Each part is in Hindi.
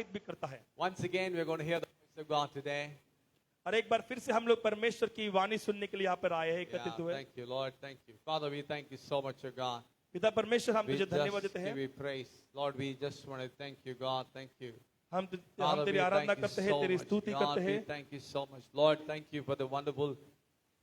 प्रोत्साहित भी करता है। Once again, we're going to hear the voice of God today. और एक बार फिर से हम लोग परमेश्वर की वाणी सुनने के लिए यहाँ पर आए हैं, Yeah, एकत्रित हुए। thank you, Lord. Thank you. Father, we thank you so much, O God. पिता परमेश्वर, हम We तुझे धन्यवाद just देते give हैं। you praise. Lord, we just want to thank you, God. Thank you. हम Father, तेरी we आराधना thank you करते हैं, so तेरी much. स्तुति God, करते we हैं। thank you so much. Lord, thank you for the wonderful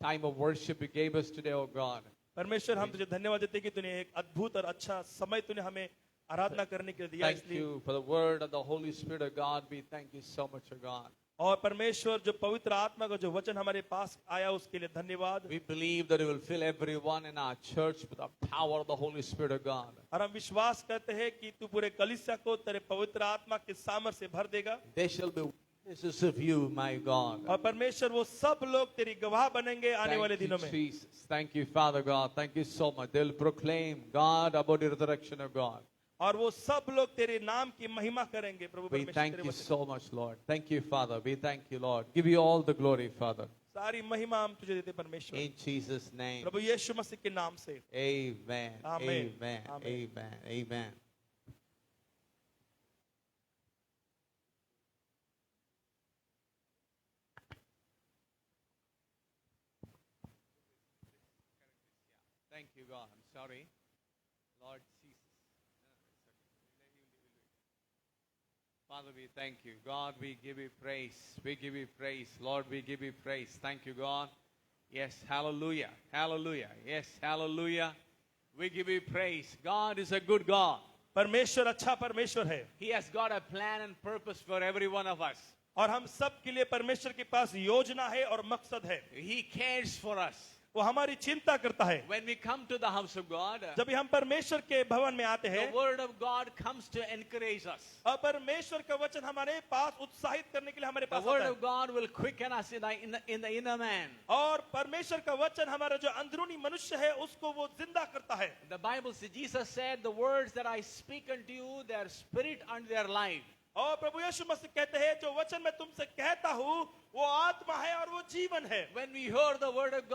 time of worship you gave us today, O God. परमेश्वर, हम तुझे धन्यवाद देते हैं कि तूने एक अद्भुत और अच्छा समय तूने हमें आराधना करने के लिए दिया, Thank इसलिए। you for the word of the Holy Spirit of God. We thank you so much, O God. और परमेश्वर, जो पवित्र आत्मा का जो वचन हमारे पास आया, उसके लिए धन्यवाद। We believe that it will fill everyone in our church with the power of the Holy Spirit of God. और हम विश्वास करते हैं कि तू पूरे कलीसिया को तेरे पवित्र आत्मा के सामर्थ्य से भर देगा। They shall be witnesses of you, my God. और परमेश्वर, वो सब लोग तेरी गवाह बनेंगे आने वाले Thank you, दिनों में। Jesus. Thank you, Father God. Thank you so much. They'll proclaim God about the resurrection of God. और वो सब लोग तेरे नाम की महिमा करेंगे, प्रभु We परमेश्वर, thank तेरे you वचन। so much, Lord. Thank you, Father. We thank you, Lord. Give you all the glory, Father. सारी महिमा हम तुझे देते परमेश्वर, In Jesus' name. प्रभु यीशु मसीह के नाम से। Amen. Amen. Amen. Amen. Amen. Amen. Thank you, God. I'm sorry. Lord Jesus. Father, we thank you. God, we give you praise. We give you praise. Lord, we give you praise. Thank you, God. Yes, hallelujah. Hallelujah. Yes, hallelujah. We give you praise. God is a good God. परमेश्वर अच्छा परमेश्वर है, He has got a plan and purpose for every one of us. और हम सब के लिए परमेश्वर के पास योजना है और मकसद है। He cares for us. वो हमारी चिंता करता है। When we come to the house of God, जब भी हम परमेश्वर के भवन में आते हैं, the word of God comes to encourage us. और परमेश्वर का वचन हमारे पास उत्साहित करने के लिए हमारे The पास word आता है। of God will quicken us in the inner man. और परमेश्वर का वचन हमारा जो अंदरूनी मनुष्य है, उसको वो जिंदा करता है। The Bible says, Jesus said, the words that I speak unto you, they are spirit and they are life. और प्रभु यीशु मसीह कहते हैं, जो वचन मैं तुमसे कहता हूँ, वो आत्मा है और वो जीवन है। When we hear the word of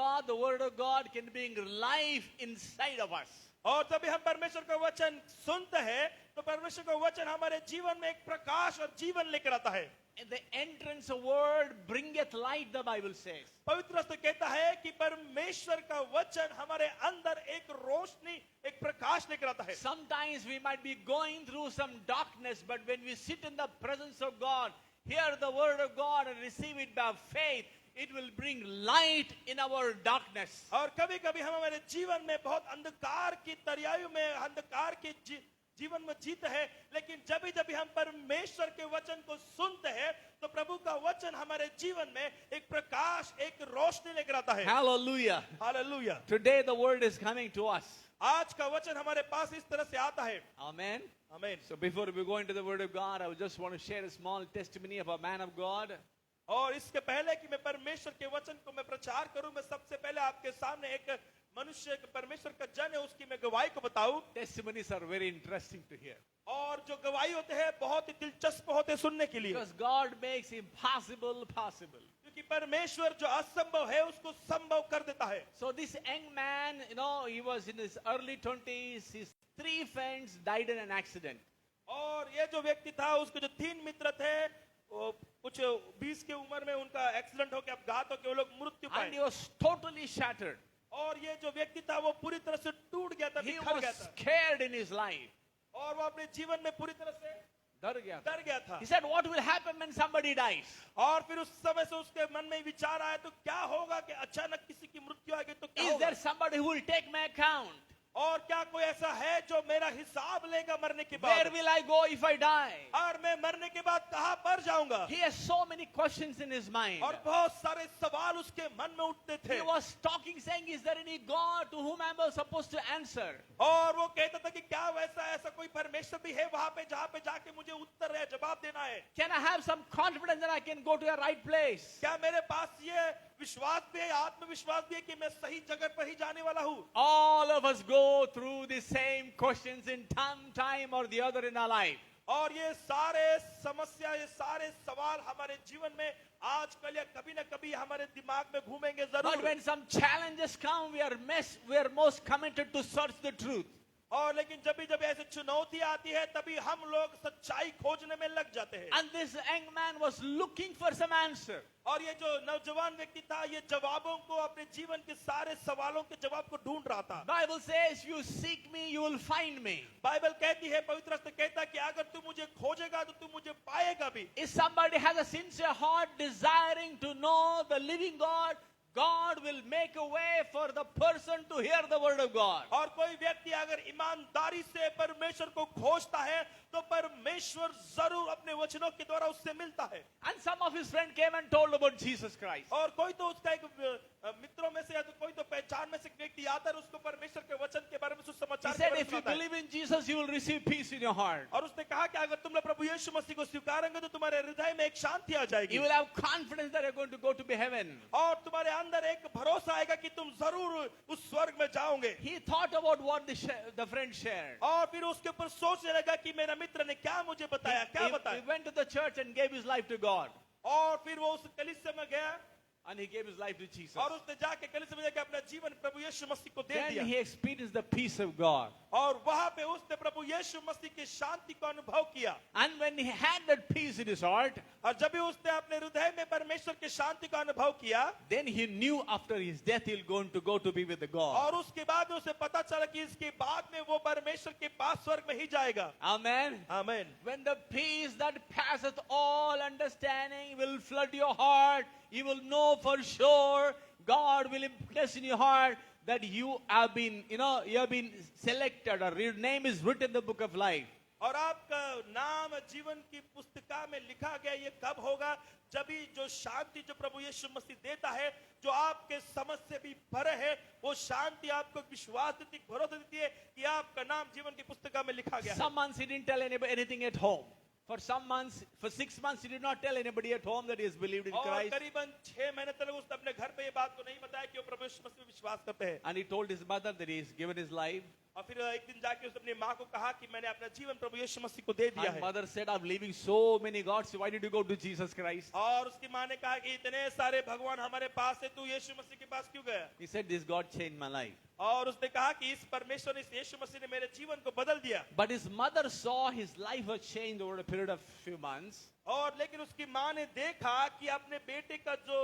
God can bring life inside of us. और जब भी हम परमेश्वर का वचन सुनते हैं, तो परमेश्वर का वचन हमारे जीवन में एक प्रकाश और जीवन लेकर आता है। And the entrance of word bringeth light, the Bible says. पवित्र शास्त्र कहता है कि परमेश्वर का वचन हमारे अंदर एक रोशनी, एक प्रकाश लेकर आता है। Sometimes we might be going through some darkness, but when we sit in the presence of God, hear the word of God and receive it by faith, it will bring light in our darkness. और कभी-कभी हम हमारे जीवन में बहुत अंधकार की तरियायु में, अंधकार के जीवन में जीते हैं, लेकिन जब भी हम परमेश्वर के वचन को सुनते हैं, तो प्रभु का वचन हमारे जीवन में एक प्रकाश, एक रोशनी लेकर आता है। Hallelujah. Hallelujah. Today the word is coming to us. आज का वचन हमारे पास इस तरह से आता है। Amen. आमीन। So before we go into the word of God, I would just want to share a small testimony of a man of God. और इसके पहले कि मैं परमेश्वर के वचन को मैं प्रचार करूं, मैं सबसे पहले आपके सामने एक मनुष्य, परमेश्वर का जन है, उसकी मैं गवाही को बताऊं। Testimonies are very interesting to hear. और जो गवाही होते हैं बहुत ही दिलचस्प होते हैं सुनने के लिए, Because God makes impossible possible. क्योंकि परमेश्वर जो असंभव है उसको संभव कर देता है। So this young man, he was in his early 20s. His 3 friends died in an accident. और ये जो व्यक्ति था, उसके जो 3 मित्र थे, वो कुछ 20 के उम्र में उनका एक्सीडेंट हो गया, अपघात हो गया, वो लोग मृत्यु And he पाए। was totally shattered. और ये जो व्यक्ति था, वो पूरी तरह से टूट गया था, He बिखर was गया था, scared in his life. और वो अपने जीवन में पूरी तरह से डर गया था। He said, what will happen when somebody dies? और फिर उस समय से उसके मन में विचार आया, तो क्या होगा कि अचानक किसी की मृत्यु आ गई तो क्या Is होगा? there somebody who will take my account? और क्या कोई ऐसा है जो मेरा हिसाब लेगा मरने के Where बाद? will I go if I die? और मैं मरने के बाद कहां पर जाऊंगा? He has so many questions in his mind. और बहुत सारे सवाल उसके मन में उठते थे। He was talking, saying, is there any God to whom I am supposed to answer? और वो कहता था कि क्या ऐसा कोई परमेश्वर भी है वहां पे जहां पे जाके मुझे उत्तर है, जवाब देना है? Can I have some confidence that I can go to the right place? क्या मेरे पास ये विश्वास भी है, आत्मविश्वास भी है कि मैं सही जगह पर ही जाने वाला हूँ? All of us go through the same questions in some time or the other in our life. और ये सारे समस्या, ये सारे सवाल हमारे जीवन में आजकल या कभी ना कभी हमारे दिमाग में घूमेंगे But जरूर। when some challenges come, we are most committed to search the truth. और लेकिन जब भी ऐसे चुनौती आती है तभी हम लोग सच्चाई खोजने में लग जाते हैं। And this young man was looking for some answer. और ये जो नौजवान व्यक्ति था ये जवाबों को, अपने जीवन के सारे सवालों के जवाब को ढूंढ रहा था। Bible says, you seek me, you will find me. Bible कहती है, पवित्र शास्त्र कहता है कि अगर तू मुझे खोजेगा तो तू मुझे पाएगा भी। If somebody has a sincere heart desiring to know the living God, God will make a way for the person to hear the word of God. और कोई व्यक्ति अगर ईमानदारी से परमेश्वर को खोजता है तो परमेश्वर जरूर अपने वचनों के द्वारा उससे मिलता है। And some of his friends came and told about Jesus Christ. और कोई तो उसका एक मित्रों में से या तो कोई तो पहचान में से एक व्यक्ति आता है, उसको परमेश्वर के वचन के बारे में He सुसमाचार के said, बारे में if you सुनाता है। believe in Jesus, you will receive peace in your heart. और उसने कहा कि अगर तुम लोग प्रभु यीशु मसीह को स्वीकारेंगे तो तुम्हारे हृदय में एक शांति आ जाएगी You will have confidence that you're going to go to be heaven. और तुम्हारे अंदर एक भरोसा आएगा कि तुम जरूर उस स्वर्ग में जाओगे। He thought about what the friend shared. और फिर उसके ऊपर सोचने लगा कि मेरा मित्र ने क्या मुझे बताया, क्या He बताया। went to the church and gave his life to God. और फिर वो उस कलीसिया में गया And he gave his life to Jesus. और उसने जाके कलीसिया में जाके अपना जीवन प्रभु यीशु मसीह को दे Then दिया। he experienced the peace of God. और वहां पे उसने प्रभु यीशु मसीह की शांति को अनुभव किया। And when he had that peace in his heart, और जब भी उसने अपने हृदय में परमेश्वर की शांति का अनुभव किया, then he knew after his death he'll going to go to be with the God. और उसके बाद उसे पता चला कि इसके बाद में वो परमेश्वर के पास स्वर्ग में ही जाएगा। Amen. आमीन। When the peace that passeth all understanding will flood your heart, you will know for sure, God will impress in your heart that you have been, you have been selected, or your name is written in the book of life. और आपका नाम जीवन की पुस्तिका में लिखा गया। ये कब होगा? जब भी जो शांति जो प्रभु यीशु मसीह देता है, जो आपके समझ से भी परे है, वो शांति आपको विश्वास देती, भरोसा देती है कि आपका नाम जीवन की पुस्तिका में लिखा गया है। Some months he didn't tell anybody anything at home. For 6 months, he did not tell anybody at home that he has believed in और Christ. करीबन 6 महीने तक उसने अपने घर पे ये बात को नहीं बताया कि वो प्रभु यीशु मसीह में विश्वास करते हैं। And he told his mother that he has given his life. और फिर एक दिन जाके उसने अपनी माँ को कहा कि मैंने अपना जीवन प्रभु यीशु मसीह को दे दिया And है। mother said, I'm leaving so many gods. Why did you go to Jesus Christ? और उसकी माँ ने कहा कि इतने सारे भगवान हमारे पास है, तू यीशु मसीह के पास क्यों गया? He said, this God changed my life. और उसने कहा कि इस परमेश्वर ने, इस यीशु मसीह ने मेरे जीवन को बदल दिया। But his mother saw his life was changed over a period of few months. और लेकिन उसकी माँ ने देखा कि अपने बेटे का जो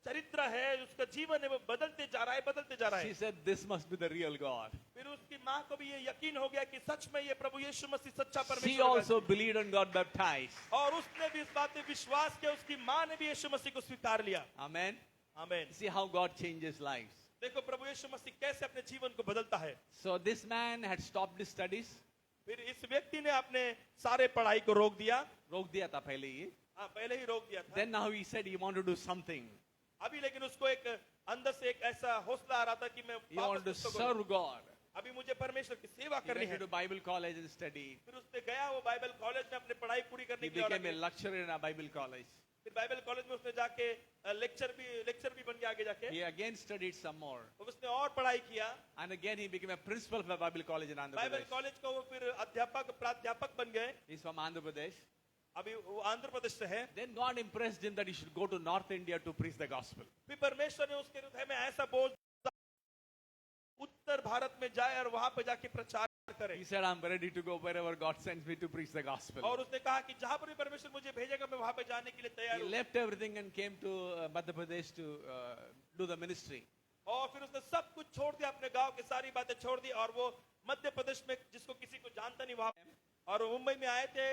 चरित्र है, उसका जीवन है, वो बदलते जा रहा है, बदलते जा रहा She है। said, this must be the real God. फिर उसकी माँ को भी ये यकीन हो गया कि सच में ये प्रभु यीशु मसीह सच्चा She परमेश्वर है। also believed and got baptized. और उसने भी इस बात पे विश्वास किया, उसकी माँ ने भी यीशु मसीह को स्वीकार लिया। Amen. आमीन। See how God changes lives. देखो प्रभु यीशु मसीह कैसे अपने जीवन को बदलता है। So this man had stopped his studies. फिर इस व्यक्ति ने अपने सारे पढ़ाई को रोक दिया। रोक दिया था पहले ही. हाँ, पहले ही रोक दिया था। Then now he said he wanted to do something. अभी लेकिन उसको एक अंदर से एक ऐसा हौसला आ रहा था कि मैं He wanted to वापस उसको करूं। serve God. अभी मुझे परमेश्वर की सेवा He करनी went है। to Bible college and studied. फिर उसने गया वो बाइबल कॉलेज में अपनी पढ़ाई पूरी करने He के लिए और became a आगे- lecturer in a Bible college. फिर बाइबल कॉलेज में उसने जाके लेक्चर भी बन गया आगे जाके। He again studied some more. और उसने और पढ़ाई किया। And again he became a principal of the Bible college in Andhra Bible Pradesh. College को वो फिर प्राध्यापक बन गए। He's from Andhra Pradesh. अभी वो आंध्र प्रदेश से है। Then God impressed him that he should go to North India to preach the gospel. फिर परमेश्वर ने उसके हृदय में ऐसा बोझ उत्तर भारत में जाए और वहां पे जाके प्रचार करे। He said, I'm ready to go wherever God sends me to preach the gospel. और उसने कहा कि जहां पर भी परमेश्वर मुझे भेजेगा मैं वहां पे जाने के लिए तैयार He हूँ। left everything and came to Madhya Pradesh to do the ministry. और फिर उसने सब कुछ छोड़ दिया, अपने गांव की सारी बातें छोड़ दी और वो मध्य प्रदेश में जिसको किसी को जानता नहीं वहां, और मुंबई में आए थे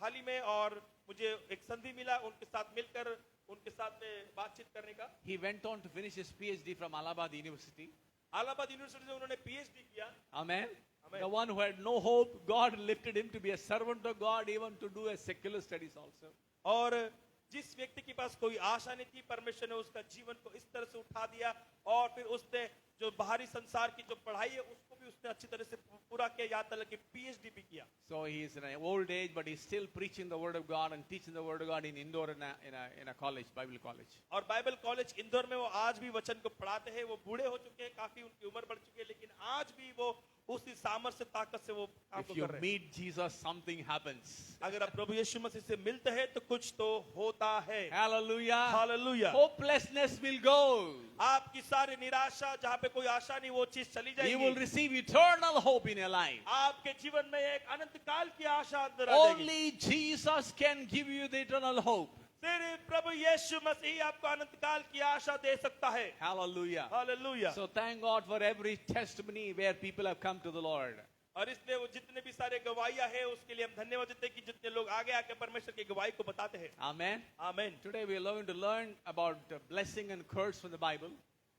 हाल ही में, और मुझे एक संधि मिला उनके साथ मिलकर उनके साथ में बातचीत करने का। He went on to finish his PhD from Allahabad University. Allahabad university से उन्होंने पीएचडी किया। Amen. Amen. The one who had no hope, God lifted him to be a servant of God, even to do a secular studies also. और जिस व्यक्ति के पास कोई आशा नहीं थी, परमेश्वर ने उसका जीवन को इस तरह से उठा दिया और फिर उसने जो बाहरी संसार की जो पढ़ाई है उसको भी उसने अच्छी तरह से पूरा किया, यहाँ तक कि पीएचडी भी किया। So he is in an old age, but he's still preaching the word of God and teaching the word of God in Indore in a college, Bible college. और बाइबल कॉलेज इंदौर में वो आज भी वचन को पढ़ाते हैं। वो बूढ़े हो चुके हैं, काफी उनकी उम्र बढ़ चुकी है, लेकिन आज भी वो उसी सामर्थ्य ताकत से वो काम If को you कर रहे हैं। meet Jesus, something happens. अगर आप प्रभु यीशु मसीह से मिलते हैं तो कुछ तो होता है। Hallelujah. Hallelujah. Hopelessness will go. आपकी सारी निराशा, जहाँ पे कोई आशा नहीं, वो चीज चली He will जाएगी। receive you eternal hope in your life. आपके जीवन में एक अनंत काल की आशा अंदर आ जाएगी। Only Jesus can give you the eternal hope. सिर्फ प्रभु यीशु मसीह आपको अनंत काल की आशा दे सकता है। Hallelujah. Hallelujah. So thank God for every testimony where people have come to the Lord. और इसलिए वो जितने भी सारे गवाहियां हैं उसके लिए हम धन्यवाद देते हैं कि जितने लोग आगे आके परमेश्वर की गवाही को बताते हैं। Amen. आमीन। Today we are going to learn about blessing and curse from the Bible.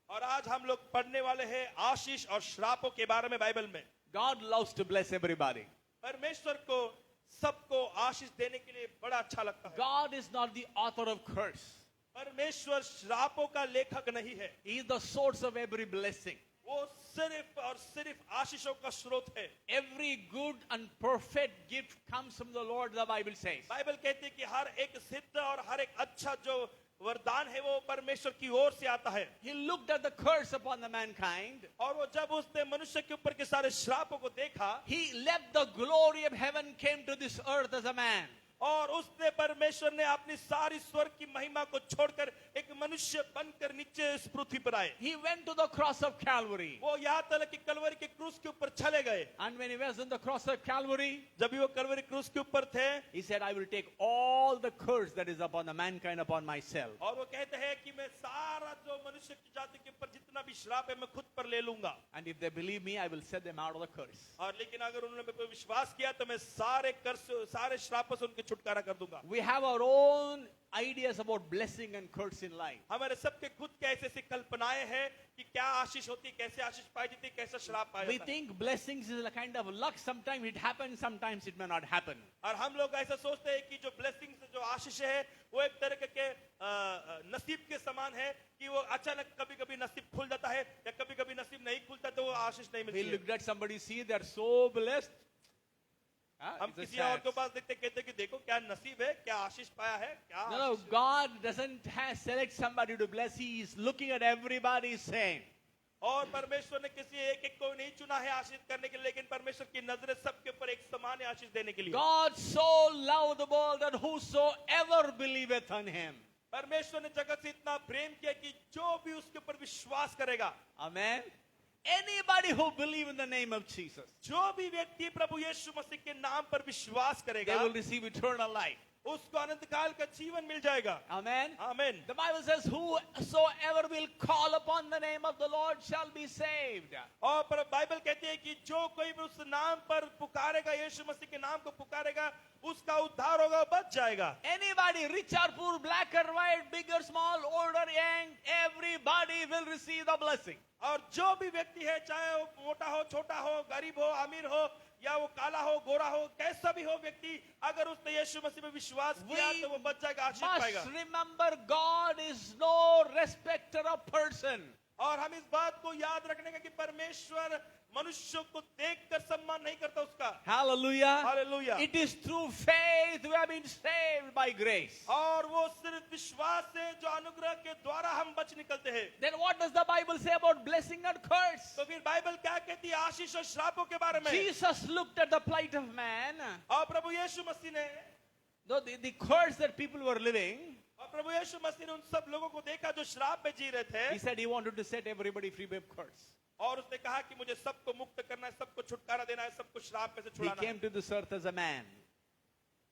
और आज हम लोग पढ़ने वाले हैं आशीष और श्रापों के बारे में बाइबल में। God loves to bless everybody. परमेश्वर को सबको आशीष देने के लिए बड़ा अच्छा लगता है। God is not the author of curse. परमेश्वर श्रापों का लेखक नहीं है। He is the source of every blessing. वो सिर्फ और सिर्फ आशीषों का स्रोत है। Every good and perfect gift comes from the Lord, the Bible says. Bible कहती है कि हर एक सिद्ध और हर एक अच्छा जो वरदान है वो परमेश्वर की ओर से आता है। He looked at the curse upon the mankind. और वो जब उसने मनुष्य के ऊपर के सारे श्रापों को देखा, He left the glory of heaven, came to this earth as a man. और उसने परमेश्वर ने अपनी सारी स्वर्ग की महिमा को छोड़कर एक मनुष्य बनकर नीचे इस पृथ्वी पर आए। He went to the cross of Calvary. वो यहाँ तक कि कलवरी के क्रूस के ऊपर चले गए। And when he was on the cross of Calvary, जब भी वो कलवरी क्रूस के ऊपर थे, he said, I will take all the curse that is upon the mankind upon myself. और वो कहते हैं कि मैं सारा जो मनुष्य की जाति के ऊपर जितना भी श्राप है मैं खुद पर ले लूंगा। And if they believe me, I will set them out of the curse. और लेकिन अगर उन्होंने मेरे पर विश्वास किया तो मैं सारे श्रापों से उनके छुटकारा कर दूंगा। We have our own ideas about blessing and curse in life. हमारे सबके खुद के ऐसे ऐसी कल्पनाएं हैं कि क्या आशीष होती है, कैसे आशीष पाई जाती है, कैसा श्राप पाया We जाता है। think blessings is a kind of luck. Sometimes it happens, sometimes it may not happen. और हम लोग ऐसा सोचते हैं कि जो ब्लेसिंग जो आशीष है वो एक तरह के नसीब के समान है कि वो अचानक कभी कभी नसीब खुल जाता है या कभी कभी नसीब नहीं खुलता तो वो आशीष नहीं We मिलती है। looked at somebody, see, they're so blessed. हम It's a किसी और sad- के पास देखते कहते हैं कि देखो क्या नसीब है, क्या आशीष पाया है, क्या No, no, आशीष है। God doesn't select somebody to bless. He is looking at everybody same. और परमेश्वर ने किसी एक एक को नहीं चुना है आशीष करने के लिए, लेकिन परमेश्वर की नजरें सबके ऊपर एक समान है आशीष देने के लिए। God so loved the world that whosoever believeth on him. परमेश्वर ने जगत से इतना प्रेम किया कि जो भी उसके ऊपर विश्वास करेगा, Amen. Anybody who believe in the name of Jesus, जो भी व्यक्ति प्रभु यीशु मसीह के नाम पर विश्वास they करेगा, will receive eternal life. उसको अनंत काल का जीवन मिल जाएगा। Amen. आमीन। The Bible says, whosoever will call upon the name of the Lord shall be saved. और पर बाइबल कहती है कि जो कोई भी उस नाम पर पुकारेगा, यीशु मसीह के नाम को पुकारेगा, उसका उद्धार होगा, बच जाएगा। Anybody, rich or poor, black or white, big or small, old or young, everybody will receive the blessing. और जो भी व्यक्ति है, चाहे वो मोटा हो, छोटा हो, गरीब हो, अमीर हो, या वो काला हो, गोरा हो, कैसा भी हो व्यक्ति, अगर उसने यीशु मसीह में विश्वास किया तो वो बच जाएगा, आशीष पाएगा। Must remember, God is no respecter of person. और हम इस बात को याद रखने का कि परमेश्वर मनुष्यों को देखकर सम्मान नहीं करता उसका। Hallelujah. Hallelujah. It is through faith we have been saved by grace. और वो सिर्फ विश्वास से जो अनुग्रह के द्वारा हम बच निकलते हैं। Then what does the Bible say about blessing and curse? तो फिर बाइबल क्या कहती है आशीष और श्रापों के बारे में? Jesus looked at the plight of man, और प्रभु यीशु मसीह ने the curse that people were living. और प्रभु यीशु मसीह ने उन सब लोगों को देखा जो श्राप में जी रहे थे। He said he wanted to set everybody free by curse. और उसने कहा कि मुझे सबको मुक्त करना है, सबको छुटकारा देना है, सबको श्राप में से He छुड़ाना है। came to this earth as a man.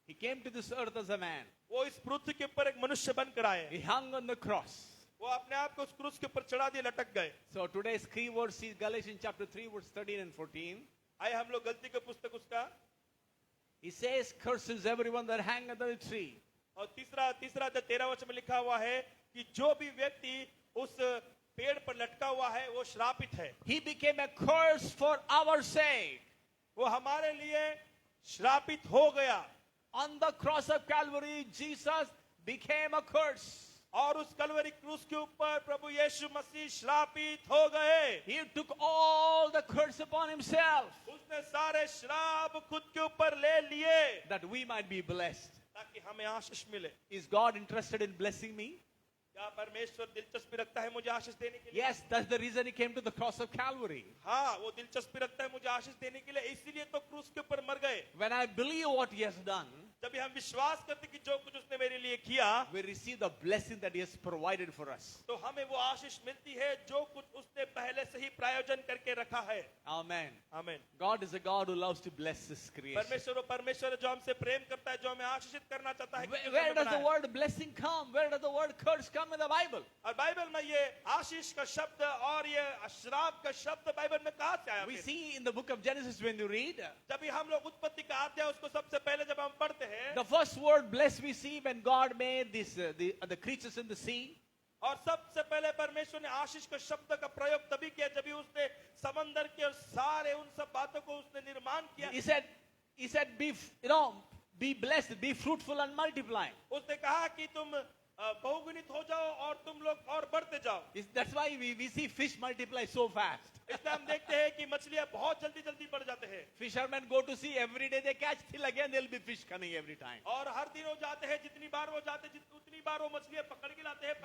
He came to this earth as a man. वो इस पृथ्वी के ऊपर एक मनुष्य बनकर आए। He hung on the cross. वो अपने आप को उस क्रूस के ऊपर चढ़ा दिए, लटक गए। So today's key verse is Galatians chapter 3 verse 13 and 14. आइए हम लोग गलती का पुस्तक उसका He says, curses everyone that hangeth on a tree. और तीसरा 13 वचन में लिखा हुआ है कि जो भी व्यक्ति उस पेड़ पर लटका हुआ है वो श्रापित है। He became a curse for our sake. वो हमारे लिए श्रापित हो गया। On the cross of Calvary, Jesus became a curse. और उस कलवरी क्रूस के ऊपर प्रभु यीशु मसीह श्रापित हो गए। He took all the curse upon himself उसने सारे श्राप खुद के ऊपर ले लिए that we might be blessed. ताकि हमें आशीष मिले। Is God interested in blessing me? क्या परमेश्वर दिलचस्पी रखता है मुझे आशीष देने के लिए? Yes, that's the reason he came to the cross of Calvary. हाँ, वो दिलचस्पी रखता है मुझे आशीष देने के लिए, इसीलिए तो क्रूस के ऊपर मर गए। When I believe what he has done, जब हम विश्वास करते कि जो कुछ उसने मेरे लिए किया, we receive the blessing that He has provided for us. तो हमें वो आशीष मिलती है जो कुछ उसने पहले से ही प्रायोजन करके रखा है। Amen. आमीन। God is a God who loves to bless His creation. परमेश्वर वो परमेश्वर है जो हमसे प्रेम करता है, जो हमें आशीषित करना चाहता है। Where does the word blessing come? Where does the word curse come in the Bible? और बाइबल में ये आशीष का शब्द और ये श्राप का शब्द बाइबल में कहाँ से आया? We see in the book of Genesis when you read, जब भी हम लोग उत्पत्ति का अध्याय उसको सबसे पहले जब हम पढ़ते हैं, the first word bless we see when God made the creatures in the sea. और सबसे पहले परमेश्वर ने आशीष का शब्द का प्रयोग तभी किया जब भी उसने समंदर के और सारे उन सब बातों को उसने निर्माण किया। He said, be blessed, be fruitful and multiply. उसने कहा कि तुम बहुगुणित हो जाओ और तुम लोग और बढ़ते जाओ। That's why we see fish multiply so fast. इसलिए हम देखते हैं कि मछलियां बहुत जल्दी जल्दी बढ़ जाते हैं। Fishermen go to sea every day, they catch till again there'll be fish coming every time. और हर दिन वो जाते हैं, जितनी बार वो जाते हैं उतनी बार वो मछलियां पकड़ के लाते हैं,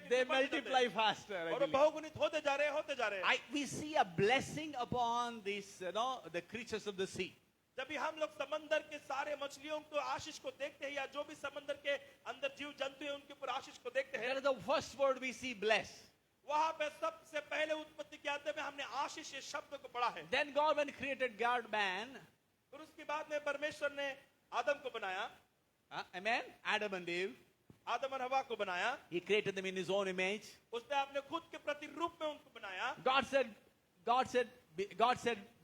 They multiply faster. I और वो believe. बहुगुणित होते जा रहे हैं। We see a blessing upon these, the creatures of the sea. जब भी हम लोग समंदर के सारे मछलियों को आशीष को देखते हैं या जो भी समंदर के अंदर जीव जंतु है उनके ऊपर आशीष को देखते हैं, That is the first word we see, bless. वहां पे सबसे पहले उत्पत्ति के अध्याय में हमने आशीष ये शब्द को पढ़ा है। Then God, when created God man, फिर उसके बाद में परमेश्वर ने आदम को बनाया, amen, Adam and Eve, आदम और हवा को बनाया, He created them in His own image. उसने अपने खुद के प्रतिरूप में उनको बनाया। God said,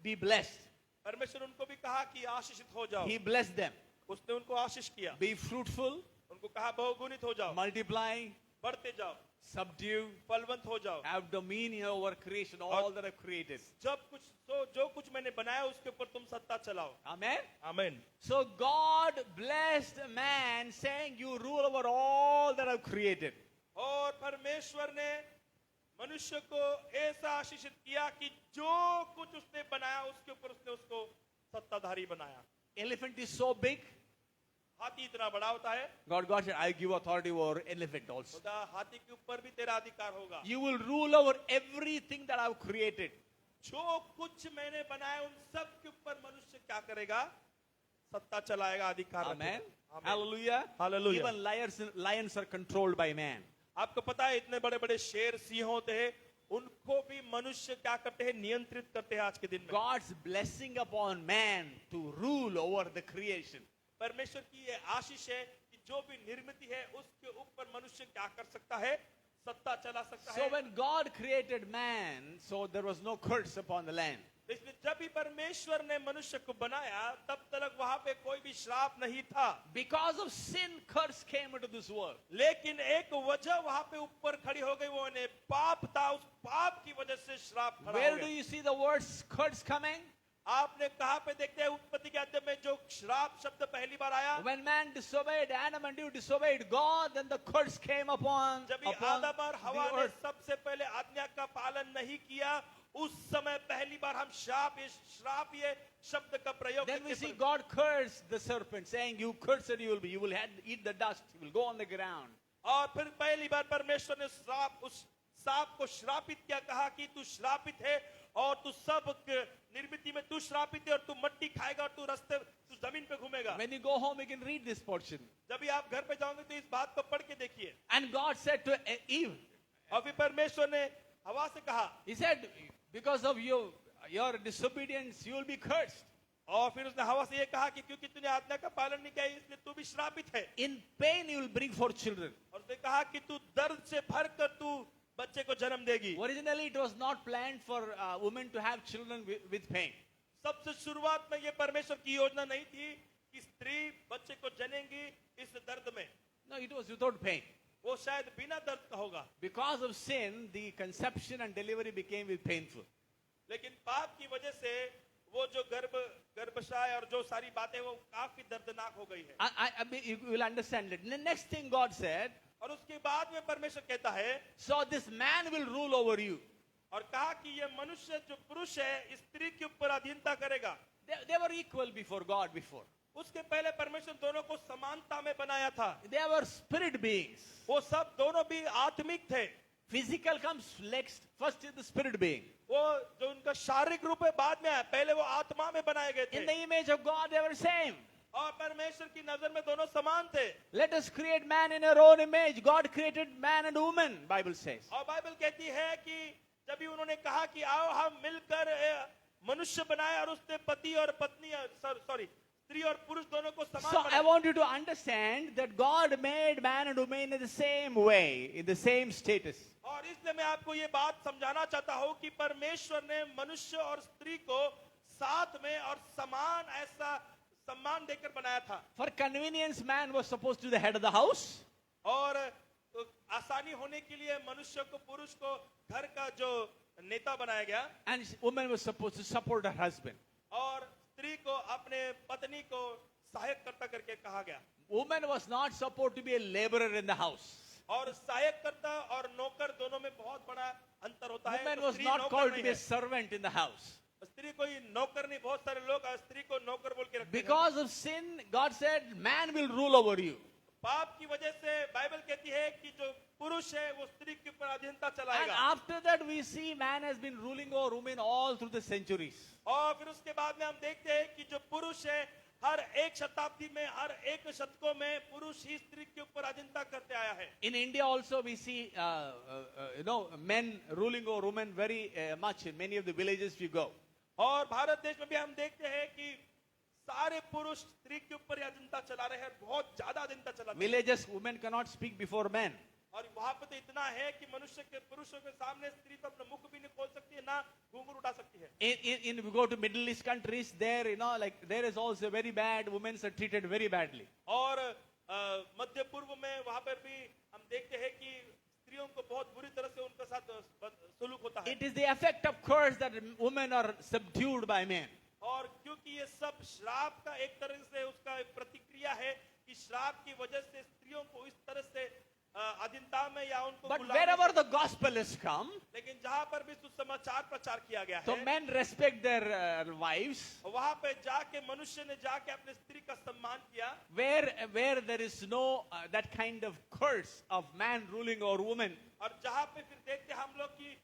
be blessed. परमेश्वर उनको भी कहा कि आशीषित हो जाओ। He blessed them. उसने उनको आशीष किया, Be fruitful, उनको कहा बहुगुणित हो जाओ, multiply, बढ़ते जाओ, subdue, फलवंत हो जाओ, have dominion over creation, all that I've created. जो कुछ मैंने बनाया उसके ऊपर तुम सत्ता चलाओ। Amen. आमीन। So God blessed man, saying, you rule over all that I've created. और परमेश्वर ने मनुष्य को ऐसा आशीषित किया कि जो कुछ उसने बनाया उसके ऊपर उसने उसको सत्ताधारी बनाया। Elephant is so big. हाथी इतना बड़ा होता है, God said, I give authority over elephant also. खुदा हाथी के ऊपर भी तेरा अधिकार होगा। You will rule over everything that I've created. जो कुछ मैंने बनाया उन सब के ऊपर मनुष्य क्या करेगा? सत्ता चलाएगा, अधिकार Amen. रखेगा। Hallelujah. Hallelujah. Even lions are controlled by man. आपको पता है इतने बड़े बड़े शेर सिंह होते हैं, उनको भी मनुष्य क्या करते हैं? नियंत्रित करते हैं आज के दिन में। God's blessing upon man to rule over the creation. परमेश्वर की ये आशीष है कि जो भी निर्मित है उसके ऊपर मनुष्य क्या कर सकता है? सत्ता चला सकता So है। when God created man, so there was no curse upon the land. इसलिए जब भी परमेश्वर ने मनुष्य को बनाया तब तक वहां पे कोई भी श्राप नहीं था। Because of sin, curse came into this world. लेकिन एक वजह वहां पे ऊपर खड़ी हो गई, वो ने पाप था, उस पाप की वजह से श्राप खड़ा हो Where do गया। you see the words curse coming? आपने कहां पे देखते हैं उत्पत्ति के अध्याय में जो श्राप शब्द पहली बार आया? When man disobeyed, Adam and Eve disobeyed God, then the curse came upon जब भी the आदम और हवा ने earth. सबसे पहले आज्ञा का पालन नहीं किया, उस समय पहली बार हम श्राप ये शब्द का प्रयोग Then we करके see God curse the serpent, saying, "You cursed you will eat the dust, you will go on the ground." और फिर पहली बार परमेश्वर ने उस सांप को श्रापित किया, कहा कि तू श्रापित है और तू सब निर्मिति में तू श्रापित है और तू मट्टी खाएगा और तू रास्ते तू जमीन पे घूमेगा। When you go home, you can read this portion. जब भी आप घर पे जाओगे तो इस बात को पढ़ के देखिए। And God said to Eve, और फिर परमेश्वर ने हवा से कहा, He said, "Because of your disobedience, you will be cursed. और फिर उसने हवा से ये कहा कि क्योंकि तूने आज्ञा का पालन नहीं किया इसलिए तू भी श्रापित है। In pain, you will bring forth children." और उसने कहा कि तू दर्द से भर कर तू बच्चे को जन्म देगी। Originally, it was not planned for women to have children with pain. सबसे शुरुआत में ये परमेश्वर की योजना नहीं थी कि स्त्री बच्चे को जनेगी इस दर्द में। No, it was without pain. वो शायद बिना दर्द का होगा, Because of sin, the conception and delivery became painful. लेकिन पाप की वजह से वो जो गर्भाशय और जो सारी बातें वो काफी दर्दनाक हो गई है। I mean, you will understand it. The next thing God said, और उसके बाद में परमेश्वर कहता है, "So this man will rule over you." और कहा कि ये मनुष्य जो पुरुष है स्त्री के ऊपर अधीनता करेगा। They were equal before God before. उसके पहले परमेश्वर दोनों को समानता में बनाया था। They were spirit beings. वो सब दोनों भी आत्मिक थे। Physical comes next. First is the spirit being. वो जो उनका शारीरिक रूप है बाद में आया, पहले वो आत्मा में बनाए गए In थे। the image of God, they were same. और परमेश्वर की नजर में दोनों समान थे। Let us create man in our own image. God created man and woman, Bible says. और बाइबल कहती है कि जब भी उन्होंने कहा कि आओ हम मिलकर मनुष्य बनाए और उसने पति और पत्नी स्त्री और पुरुष दोनों को समान So I बनाया। want you to understand that God made man and woman in the same way, in the same status. और इसलिए मैं आपको ये बात समझाना चाहता हूँ कि परमेश्वर ने मनुष्य और स्त्री को साथ में और समान ऐसा सम्मान देकर बनाया था। For convenience, man was supposed to be the head of the house. और आसानी होने के लिए मनुष्य को पुरुष को घर का जो नेता बनाया गया And woman was supposed to support her husband. और स्त्री को अपने पत्नी को सहायक करता करके कहा गया। Woman was not supposed to be a laborer in the house. और सहायक करता और नौकर दोनों में बहुत बड़ा अंतर होता है। Woman तो was स्त्री not नौकर called to नहीं be a है। servant in the house. स्त्री कोई नौकर नहीं, बहुत सारे लोग स्त्री को नौकर बोल के रखते हैं। Because of sin, God said, man will rule over you. पाप की वजह से बाइबल कहती है कि जो पुरुष है वो स्त्री के ऊपर अधीनता And चलाएगा। after that, we see man has been ruling over women all through the centuries. और फिर उसके बाद में हम देखते हैं कि जो पुरुष है हर एक शताब्दी में हर एक शतकों में पुरुष ही स्त्री के ऊपर अधीनता करते आया है। In India also we see, men ruling over women very much in many of the villages we go. और भारत देश में भी हम देखते हैं कि सारे पुरुष स्त्री के ऊपर ही अधीनता चला रहे हैं, बहुत ज्यादा अधीनता चला रहे हैं। Villages, women cannot speak before men. और वहां पे तो इतना है कि मनुष्य के पुरुषों के सामने स्त्री तो अपना मुख भी नहीं खोल सकती है, ना घूंघट उठा सकती है। In we go to Middle East countries, there, like there is also very bad, women are treated very badly. और मध्य पूर्व में वहां पर भी हम देखते हैं कि स्त्रियों को बहुत बुरी तरह से उनके साथ सुलूक होता है। It is the effect of curse that women are subdued by men. और क्योंकि ये सब श्राप का एक तरह से उसका एक प्रतिक्रिया है कि श्राप की वजह से स्त्रियों को इस तरह से अधीनता में या उनको But गुलामी wherever the gospel has come, लेकिन जहां पर भी सुसमाचार प्रचार किया गया so है men respect their wives. वहां पे जाके मनुष्य ने जाके अपने स्त्री का सम्मान किया। Where there is no that kind of curse of man ruling over woman, और जहां पे फिर देखते हम लोग कि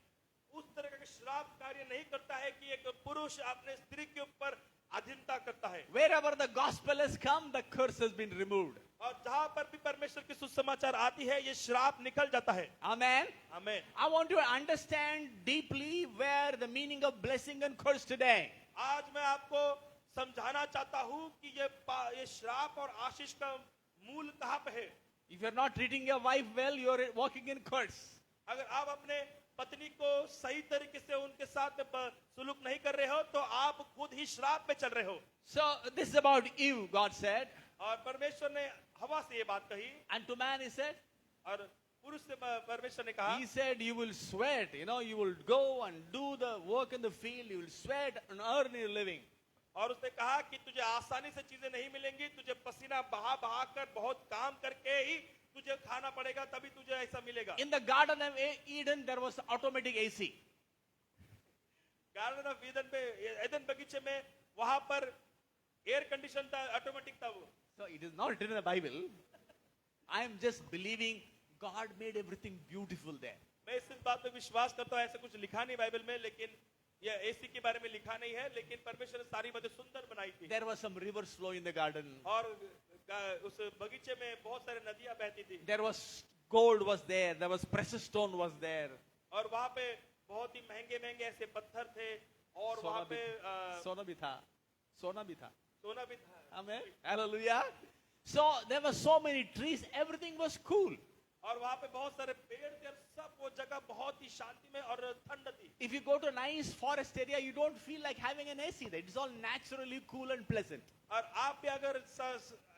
उस तरह का श्राप कार्य नहीं करता है कि एक पुरुष अपने स्त्री के ऊपर अधीनता करता है। wherever the gospel has come, the curse has been removed. और जहां पर भी परमेश्वर की सुसमाचार आती है ये श्राप निकल जाता है। Amen. आमीन। I want you to understand deeply where the meaning of blessing and curse today. आज मैं आपको समझाना चाहता हूँ कि ये श्राप और आशीष का मूल कहाँ पे है। If you're not treating your wife well, you're walking in curse. अगर आप अपने पत्नी को सही तरीके से उनके साथ सुलूक नहीं कर रहे हो तो आप खुद ही श्राप पे चल रहे हो। So this is about Eve, God said. और परमेश्वर ने हवा से ये बात कही And to man he said, और पुरुष से परमेश्वर ने कहा he said, you will sweat, you will go and do the work in the field, you will sweat and earn your living. और उसने कहा कि तुझे आसानी से चीजें नहीं मिलेंगी, तुझे पसीना बहा बहा कर बहुत काम करके ही तुझे खाना पड़ेगा, तभी तुझे ऐसा मिलेगा। In the Garden of Eden, there was automatic AC. Garden of Eden पे एदन बगीचे में वहां पर एयर कंडीशन था, ऑटोमेटिक था वो। So it is not written in the Bible. I am just believing God made everything beautiful there. मैं इस बात पे विश्वास करता हूँ, ऐसा कुछ लिखा नहीं बाइबल में, लेकिन ये एसी के बारे में लिखा नहीं है, लेकिन परमेश्वर ने सारी बातें सुंदर बनाई थी। There was some rivers flow in the garden. और उस बगीचे में बहुत सारे नदियां बहती थी। There was gold was there. There was precious stone was there. और वहां पे बहुत ही महंगे महंगे ऐसे पत्थर थे और वहां पे सोना भी था. सोना भी था. सोना भी था। Amen. Hallelujah. So there were so many trees. Everything was cool. और वहां पे बहुत सारे पेड़ थे और सब वो जगह बहुत ही शांति में और ठंड थी। If you go to a nice forest area, you don't feel like having an AC there. It's all naturally cool and pleasant. और आप भी अगर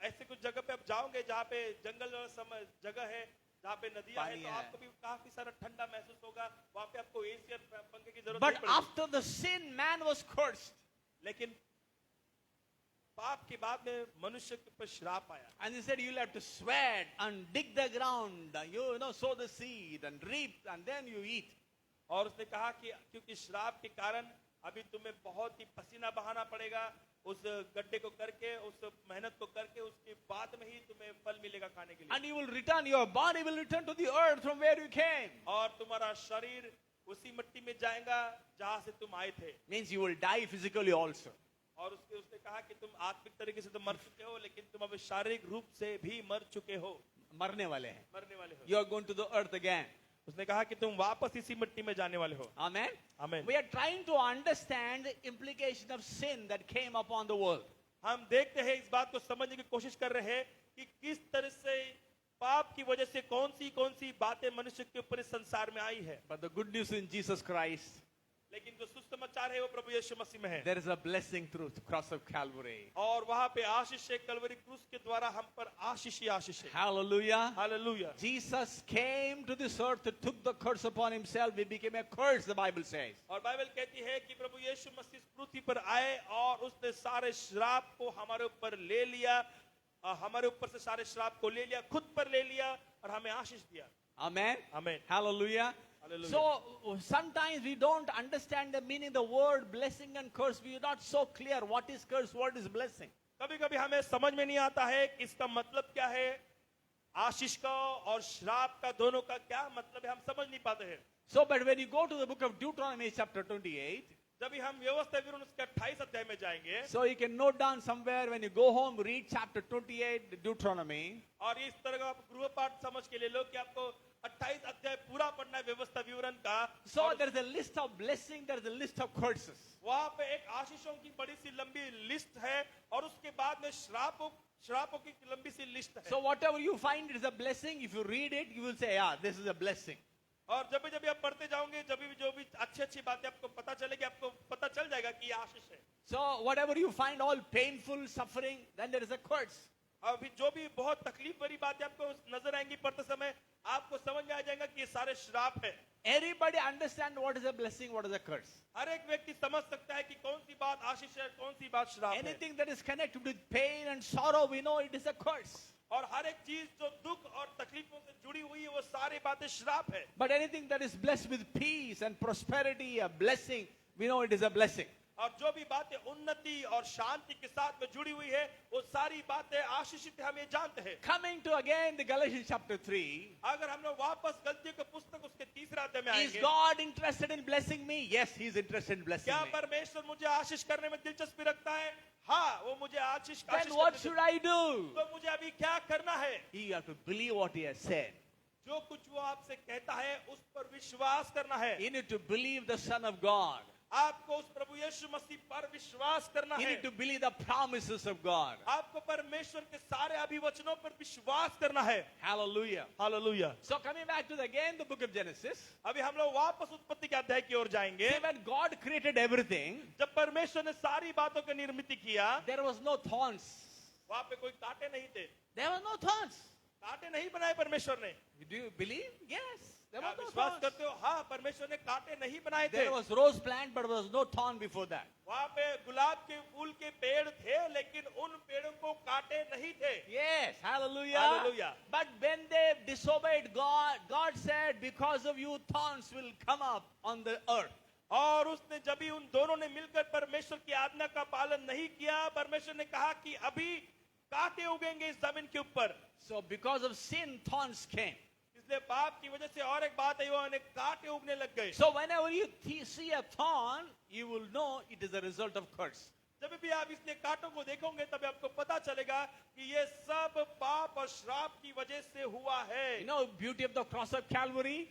ऐसे कुछ जगह पे आप जाओगे जहाँ पे जंगल वाला जगह है, जहाँ पे नदियां है, पानी तो है। आपको भी काफी सारा ठंडा महसूस होगा। वहाँ पे आपको एसी और पंखे की जरूरत But नहीं पड़ेगी। after the sin, man was cursed. लेकिन पाप के बाद में मनुष्य के ऊपर श्राप आया। And he said, you'll have to sweat and dig the ground, sow the seed and reap, and then you eat. और उसने कहा कि क्योंकि श्राप के कारण अभी तुम्हें बहुत ही पसीना बहाना पड़ेगा, उस गड्ढे को करके, उस मेहनत को करके, उसके बाद में ही तुम्हें फल मिलेगा खाने के लिए। And you will return, your body will return to the earth from where you came. और तुम्हारा शरीर उसी मिट्टी में जाएगा जहां से तुम आए थे। Means you will die physically also. और उसने कहा कि तुम आत्मिक तरीके से तो मर चुके हो, लेकिन तुम अब शारीरिक रूप से भी मर चुके हो, मरने वाले हैं. मरने वाले हो. You are going to the earth again. उसने कहा कि तुम वापस इसी मिट्टी में जाने वाले हो. Amen. आमीन. We are trying to understand the implication of sin that came upon the world. हम देखते हैं, इस बात को समझने की कोशिश कर रहे हैं कि किस तरह से पाप की वजह से कौन सी बातें मनुष्य के ऊपर इस संसार में आई है. But the good news in Jesus Christ, लेकिन जो सुसमाचार है वो प्रभु यीशु मसीह में है. there is a blessing through the cross of Calvary. और वहां पे आशीष है, कलवरी क्रूस के द्वारा हम पर आशीष ही आशीष है. Hallelujah. Hallelujah. Jesus came to this earth, took the curse upon himself. He became a curse, the Bible says. और बाइबल कहती है कि प्रभु यीशु मसीह इस पृथ्वी पर आए और उसने सारे श्राप को हमारे ऊपर ले लिया, हमारे ऊपर से सारे श्राप को ले लिया, खुद पर ले लिया और हमें आशीष दिया. Amen. आमीन. Hallelujah. Hallelujah. So sometimes we don't understand the meaning of the word blessing and curse. We are not so clear what is curse, what is blessing. कभी-कभी हमें समझ में नहीं आता है कि इसका मतलब क्या है, आशीष का और श्राप का दोनों का क्या मतलब है, हम समझ नहीं पाते हैं. So, but when you go to the book of Deuteronomy chapter 28, जब भी हम व्यवस्था विवरण उसके 28 अध्याय में जाएंगे, so you can note down somewhere when you go home, read chapter 28 Deuteronomy. और इस तरह का आप गृह पाठ समझ के ले लो कि आपको 28 अध्याय पूरा पढ़ना है व्यवस्था विवरण का. So और there is a list of blessing, there is a list of curses. वहां पे एक आशीषों की बड़ी सी लंबी लिस्ट है और उसके बाद में श्रापों की लंबी सी लिस्ट है. So whatever you find is a blessing. If you read it, you will say, yeah, this is a blessing. और जब भी आप पढ़ते जाओगे, जब भी जो भी अच्छी बातें आपको पता चलेगी, आपको पता चल जाएगा कि ये आशीष है. So whatever you find all painful, suffering, then there is a curse. अभी जो भी बहुत तकलीफ भरी बातें आपको नजर आएंगी पढ़ते समय, आपको समझ में आ जाएगा कि ये सारे श्राप है. Everybody understand what is a blessing, what is a curse. हर एक व्यक्ति समझ सकता है कि कौन सी बात आशीष है, कौन सी बात श्राप है. Anything that is connected with pain and sorrow, we know it is a curse. और हर एक चीज जो दुख और तकलीफों से जुड़ी हुई है, वो सारी बातें श्राप है. But anything that is blessed with peace and prosperity, a blessing, we know it is a blessing. और जो भी बातें उन्नति और शांति के साथ में जुड़ी हुई है, वो सारी बातें आशीषित हम ये जानते हैं. Coming to again the Galatians chapter 3. अगर हम लोग वापस गलतियों के पुस्तक उसके तीसरे अध्याय में Is आएंगे, God interested in blessing me? Yes, He is interested in blessing क्या me. परमेश्वर मुझे आशीष करने में दिलचस्पी रखता है? हाँ, वो मुझे आशीष Then what should I do? तो मुझे अभी क्या करना है? You have to believe what He has said. जो कुछ वो आपसे कहता है उस पर विश्वास करना है. You need to believe the Son of God. आपको उस प्रभु यीशु मसीह पर विश्वास करना You है. need to believe the promises of God. आपको परमेश्वर के सारे अभिवचनों पर विश्वास करना है. Hallelujah. Hallelujah. So coming back to again the book of Genesis. अभी हम लोग वापस उत्पत्ति के अध्याय की ओर जाएंगे. See, when God created everything, जब परमेश्वर ने सारी बातों की निर्मित किया, there was no thorns. वहां पे कोई कांटे नहीं थे. There was no thorns. कांटे नहीं बनाए परमेश्वर ने. Do you believe? Yes. There आप was no विश्वास thorns. करते हो? हाँ, परमेश्वर ने कांटे नहीं बनाए थे. There was rose plant, but there was no thorn before that. वहां पे गुलाब के फूल के पेड़ थे, लेकिन उन पेड़ों को कांटे नहीं थे. Yes, hallelujah. Hallelujah. But when they disobeyed God, God said, because of you, thorns will come up on the earth. और उसने जब भी उन दोनों ने मिलकर परमेश्वर की आज्ञा का पालन नहीं किया, परमेश्वर ने कहा कि अभी कांटे उगेंगे इस जमीन के ऊपर. So because of sin, thorns came. इसलिए पाप की वजह से और एक बात है, वो अनेक कांटे उगने लग गए. So whenever you see a thorn, you will know it is a result of curse. जब भी आप इसलिए कांटों को देखोगे तब आपको पता चलेगा कि ये सब पाप और श्राप की वजह से हुआ है. You know beauty of the cross of Calvary?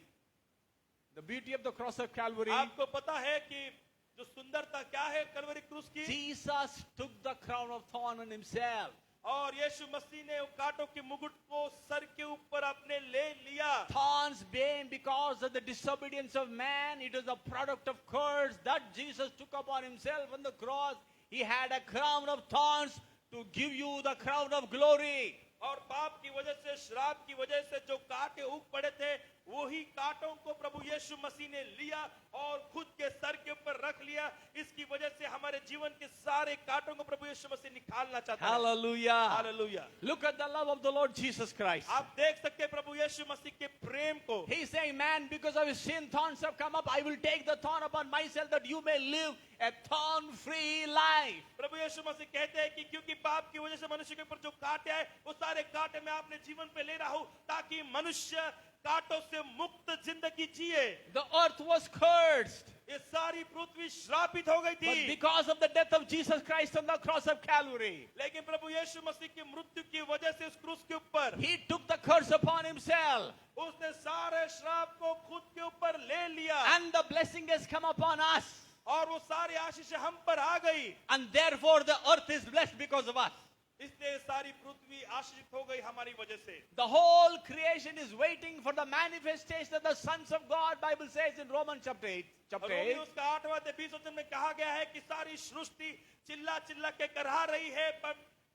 The beauty of the cross of Calvary. आपको पता है कि जो सुंदरता क्या है कलवरी क्रूस की? Jesus took the crown of thorn on himself. और यीशु मसीह ने कांटों के मुकुट को सर के ऊपर अपने ले लिया. Thorns came because of the disobedience of man. It was a product of curse that Jesus took upon himself on the cross. He had a crown of thorns to give you the crown of glory. और पाप की वजह से, श्राप की वजह से जो कांटे उग पड़े थे, वही कांटों को प्रभु यीशु मसीह ने लिया और खुद के सर के ऊपर रख लिया. इसकी वजह से हमारे जीवन के सारे कांटों को प्रभु यीशु मसीह निकालना चाहता है. Hallelujah. Hallelujah. Look at the love of the Lord Jesus Christ. आप देख सकते हैं प्रभु यीशु मसीह के प्रेम को. He's saying, man, because of his sin, thorns have come up. I will take the thorn upon myself that you may live a thorn-free life. प्रभु यीशु मसीह कहते हैं कि क्योंकि पाप की वजह से मनुष्य के ऊपर जो कांटे आए, वो सारे कांटे मैं अपने जीवन पे ले रहा हूं ताकि मनुष्य कांटों से मुक्त जिंदगी जिए. The earth was cursed. ये सारी पृथ्वी श्रापित हो गई But थी, because of the death of Jesus Christ on the cross of Calvary, लेकिन प्रभु यीशु मसीह की मृत्यु की वजह से उस क्रूस के ऊपर he took the curse upon himself, उसने सारे श्राप को खुद के ऊपर ले लिया, and the blessing has come upon us. और वो सारी आशीष हम पर आ गई, And therefore the earth is blessed because of us. इसलिए सारी पृथ्वी आशीषित हो गई हमारी वजह से। The whole creation is waiting for the manifestation of the sons of God. Bible says in Romans chapter 8. और रोमी उसका 8वां अध्याय 20 वचन में कहा गया है कि सारी सृष्टि चिल्ला चिल्ला के करहा रही है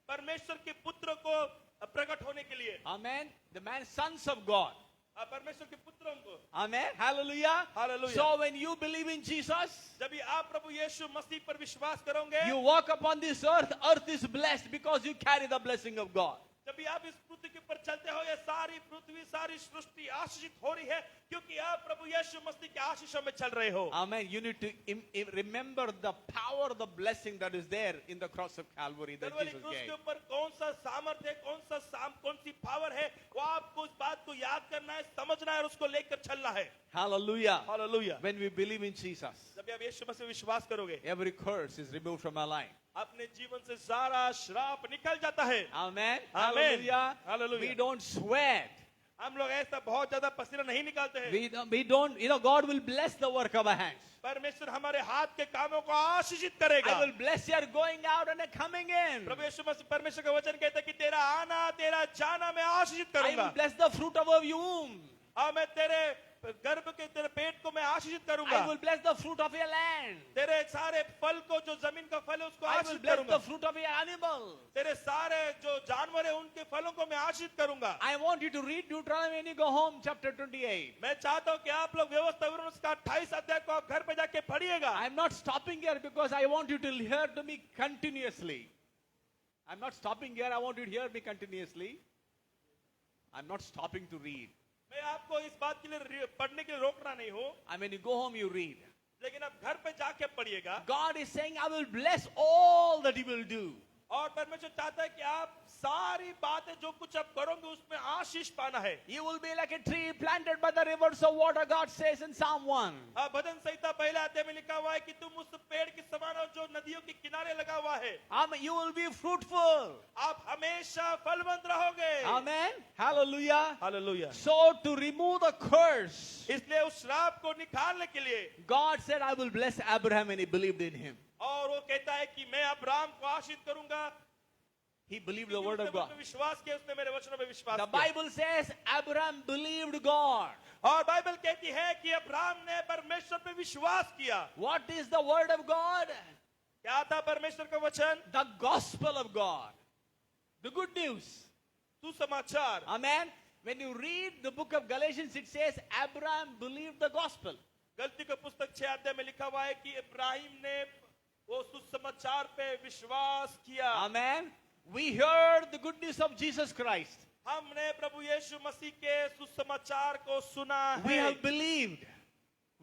परमेश्वर के पुत्र को प्रकट होने के लिए। Amen. The sons of God. परमेश्वर के पुत्रों को। Amen. Hallelujah. Hallelujah. So when you believe in Jesus, जब भी आप प्रभु यीशु मसीह पर विश्वास करोगे, you walk upon this earth. Earth is blessed because you carry the blessing of God. जब भी आप इस पृथ्वी के ऊपर चलते हो, ये सारी पृथ्वी सारी सृष्टि आशीषित हो रही है, क्योंकि आप प्रभु यीशु मसीह के आशीषों में चल रहे हो। Amen. You need to remember the power, the blessing that is there in the cross of Calvary that Kalvari Jesus क्रूस के gave. ऊपर कौन सा सामर्थ्य है, कौन सी पावर है, वो आपको इस बात को याद करना है, समझना है और उसको लेकर चलना है। Hallelujah. Hallelujah. When we believe in Jesus, जब आप यीशु मसीह विश्वास करोगे, every curse is removed from our life. अपने जीवन से सारा श्राप निकल जाता है। Amen. Amen. Hallelujah. Hallelujah. We don't sweat. हम लोग ऐसा बहुत ज्यादा पसीना नहीं निकालते हैं। We don't, God will bless the work of our hands. परमेश्वर हमारे हाथ के कामों को आशीषित करेगा। I will bless your going out and coming in. प्रभु यीशु मसीह परमेश्वर का वचन कहता है कि तेरा आना तेरा जाना मैं आशीषित I करूंगा। will bless the fruit of your womb. और मैं तेरे गर्भ के तेरे पेट को मैं आशीषित करूंगा। I will bless the fruit of your land. तेरे सारे फल को जो जमीन का फल है उसको I will आशीषित bless करूंगा। the fruit of your animal. तेरे सारे जो जानवर है उनके फलों को मैं आशीषित करूंगा। I want you to read Deuteronomy when you go home, chapter 28. मैं चाहता हूं कि आप लोग व्यवस्था विवरण उसका 28 अध्याय को आप घर पे जाके पढ़िएगा। I'm not stopping here because I want you to hear to me continuously. I'm not stopping here. I want you to hear me continuously. I'm not stopping to read. मैं आपको इस बात के लिए पढ़ने के लिए रोकना नहीं हूं, I mean, you go home, you read. लेकिन आप घर पे जाके पढ़िएगा। God is saying, I will bless all that He will do. और परमेश्वर चाहता है कि आप सारी बातें जो कुछ आप करोगे उसमें आशीष पाना है। You will be like a tree planted by the rivers of water, God says in Psalm 1. भजन संहिता पहले अध्याय में लिखा हुआ है कि तुम उस पेड़ के समान हो जो नदियों के किनारे लगा हुआ है। You will be fruitful. आप हमेशा फलवंत रहोगे। Amen. Hallelujah. Hallelujah. So to remove the curse, इसलिए उस श्राप को निकालने के लिए God said, I will bless Abraham, and he believed in him. और वो कहता है कि मैं अब्राहम को आशीष करूंगा। He believed the word of God. उसने विश्वास किया, उसने मेरे वचनों में विश्वास The किया। Bible says Abraham believed God. और बाइबल कहती है कि अब्राहम ने परमेश्वर पे विश्वास किया। What is the word of God? क्या था परमेश्वर का वचन? The gospel of God. The good news. सुसमाचार। Amen. When you read the book of Galatians, it says Abraham believed the gospel. गलती का पुस्तक 6 अध्याय में लिखा हुआ है कि इब्राहिम ने वो सुसमाचार पे विश्वास किया। Amen. We heard the good news of Jesus Christ. हमने प्रभु यीशु मसीह के सुसमाचार को सुना We है। have believed.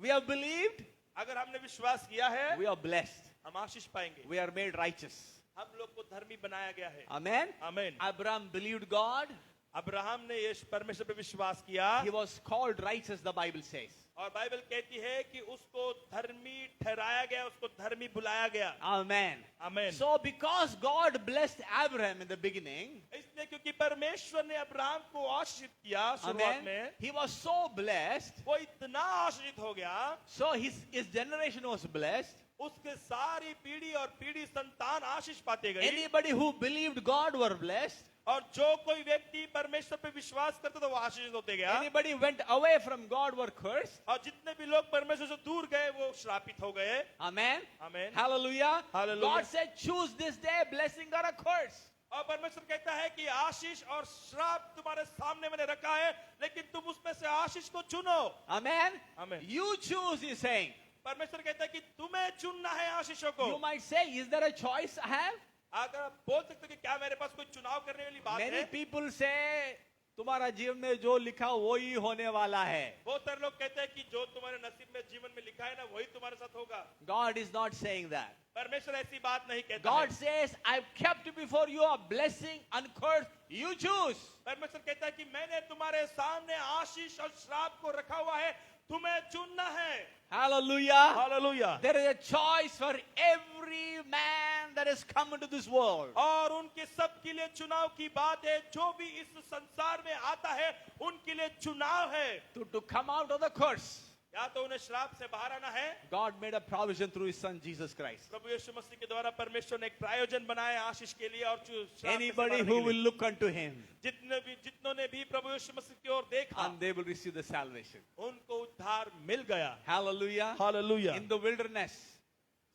We have believed. अगर हमने विश्वास किया है, We are blessed. हम आशीष पाएंगे। We are made righteous. हम लोग को धर्मी बनाया गया है। Amen. आमीन। Abraham believed God. अब्राहम ने यीशु परमेश्वर पे विश्वास किया He was called righteous, the Bible says. और बाइबल कहती है कि उसको धर्मी ठहराया गया, उसको धर्मी बुलाया गया। Amen. आमीन। So because God blessed Abraham in the beginning, इसलिए क्योंकि परमेश्वर ने अब्राहम को आशीषित किया शुरुआत Amen, में, he was so blessed. वो इतना आशीषित हो गया, So his generation was blessed. उसके सारी पीढ़ी और पीढ़ी संतान आशीष पाते गए। Anybody who believed God were blessed. और जो कोई व्यक्ति परमेश्वर पे विश्वास करता था वो आशीषित होते गया। Anybody went away from God were cursed. और जितने भी लोग परमेश्वर से दूर गए वो श्रापित हो गए। Amen. आमीन। Hallelujah. Hallelujah. God said, choose this day blessing or a curse. और परमेश्वर कहता है कि आशीष और श्राप तुम्हारे सामने मैंने रखा है, लेकिन तुम उसमें से आशीष को चुनो। Amen. Amen. You choose, he's saying. परमेश्वर कहता है कि तुम्हें चुनना है आशीषों को। You might say, is there a choice I have? अगर आप बोल सकते हो कि क्या मेरे पास कोई चुनाव करने वाली बात Many है? people say, तुम्हारा जीवन में जो लिखा वो ही होने वाला है. बहुत सारे लोग कहते हैं कि जो तुम्हारे नसीब में जीवन में लिखा है ना वही तुम्हारे साथ होगा। God is not saying that. परमेश्वर ऐसी बात नहीं कहता God है। says, I've kept before you a blessing and curse. You choose. परमेश्वर कहता है कि मैंने तुम्हारे सामने आशीष और श्राप को रखा हुआ है, तुम्हें चुनना है। Hallelujah. Hallelujah. There is a choice for every man that has come into this world. और उनके सब के लिए चुनाव की बात है। जो भी इस संसार में आता है उनके लिए चुनाव है। To come out of the curse. या तो उन्हें श्राप से बाहर आना है। God made a provision through His Son Jesus Christ. प्रभु यीशु मसीह के द्वारा परमेश्वर ने एक प्रायोजन बनाया आशीष के लिए और श्राप से Anybody बाहर who के will लिए। look unto Him, जितनों ने भी प्रभु यीशु मसीह की ओर देखा and they will receive the salvation. उनको उद्धार मिल गया। Hallelujah. Hallelujah. In the wilderness,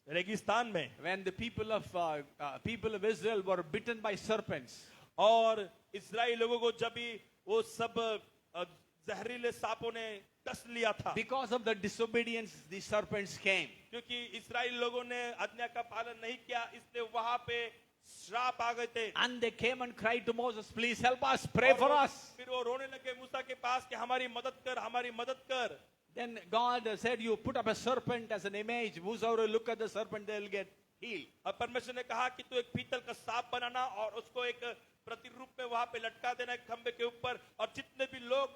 रेगिस्तान में when the people of Israel were bitten by serpents, और इस्राएल लोगों को जब भी वो सब जहरीले सांपों ने डस लिया था, because of the disobedience, the serpents came. क्योंकि इस्राएल लोगों ने आज्ञा का पालन नहीं किया, इसलिए वहां पे श्राप आ गए थे। And they came and cried to Moses, please help us, pray और for वो- us. फिर वो रोने लगे मूसा के पास कि हमारी मदद कर, हमारी मदद कर। Then God said, you put up a serpent as an image. Whosoever will look at the serpent, they will get healed. और परमेश्वर ने कहा कि तू एक पीतल का सांप बनाना और उसको एक प्रतिरूप में वहां पे लटका देना एक खंबे के ऊपर, और जितने भी लोग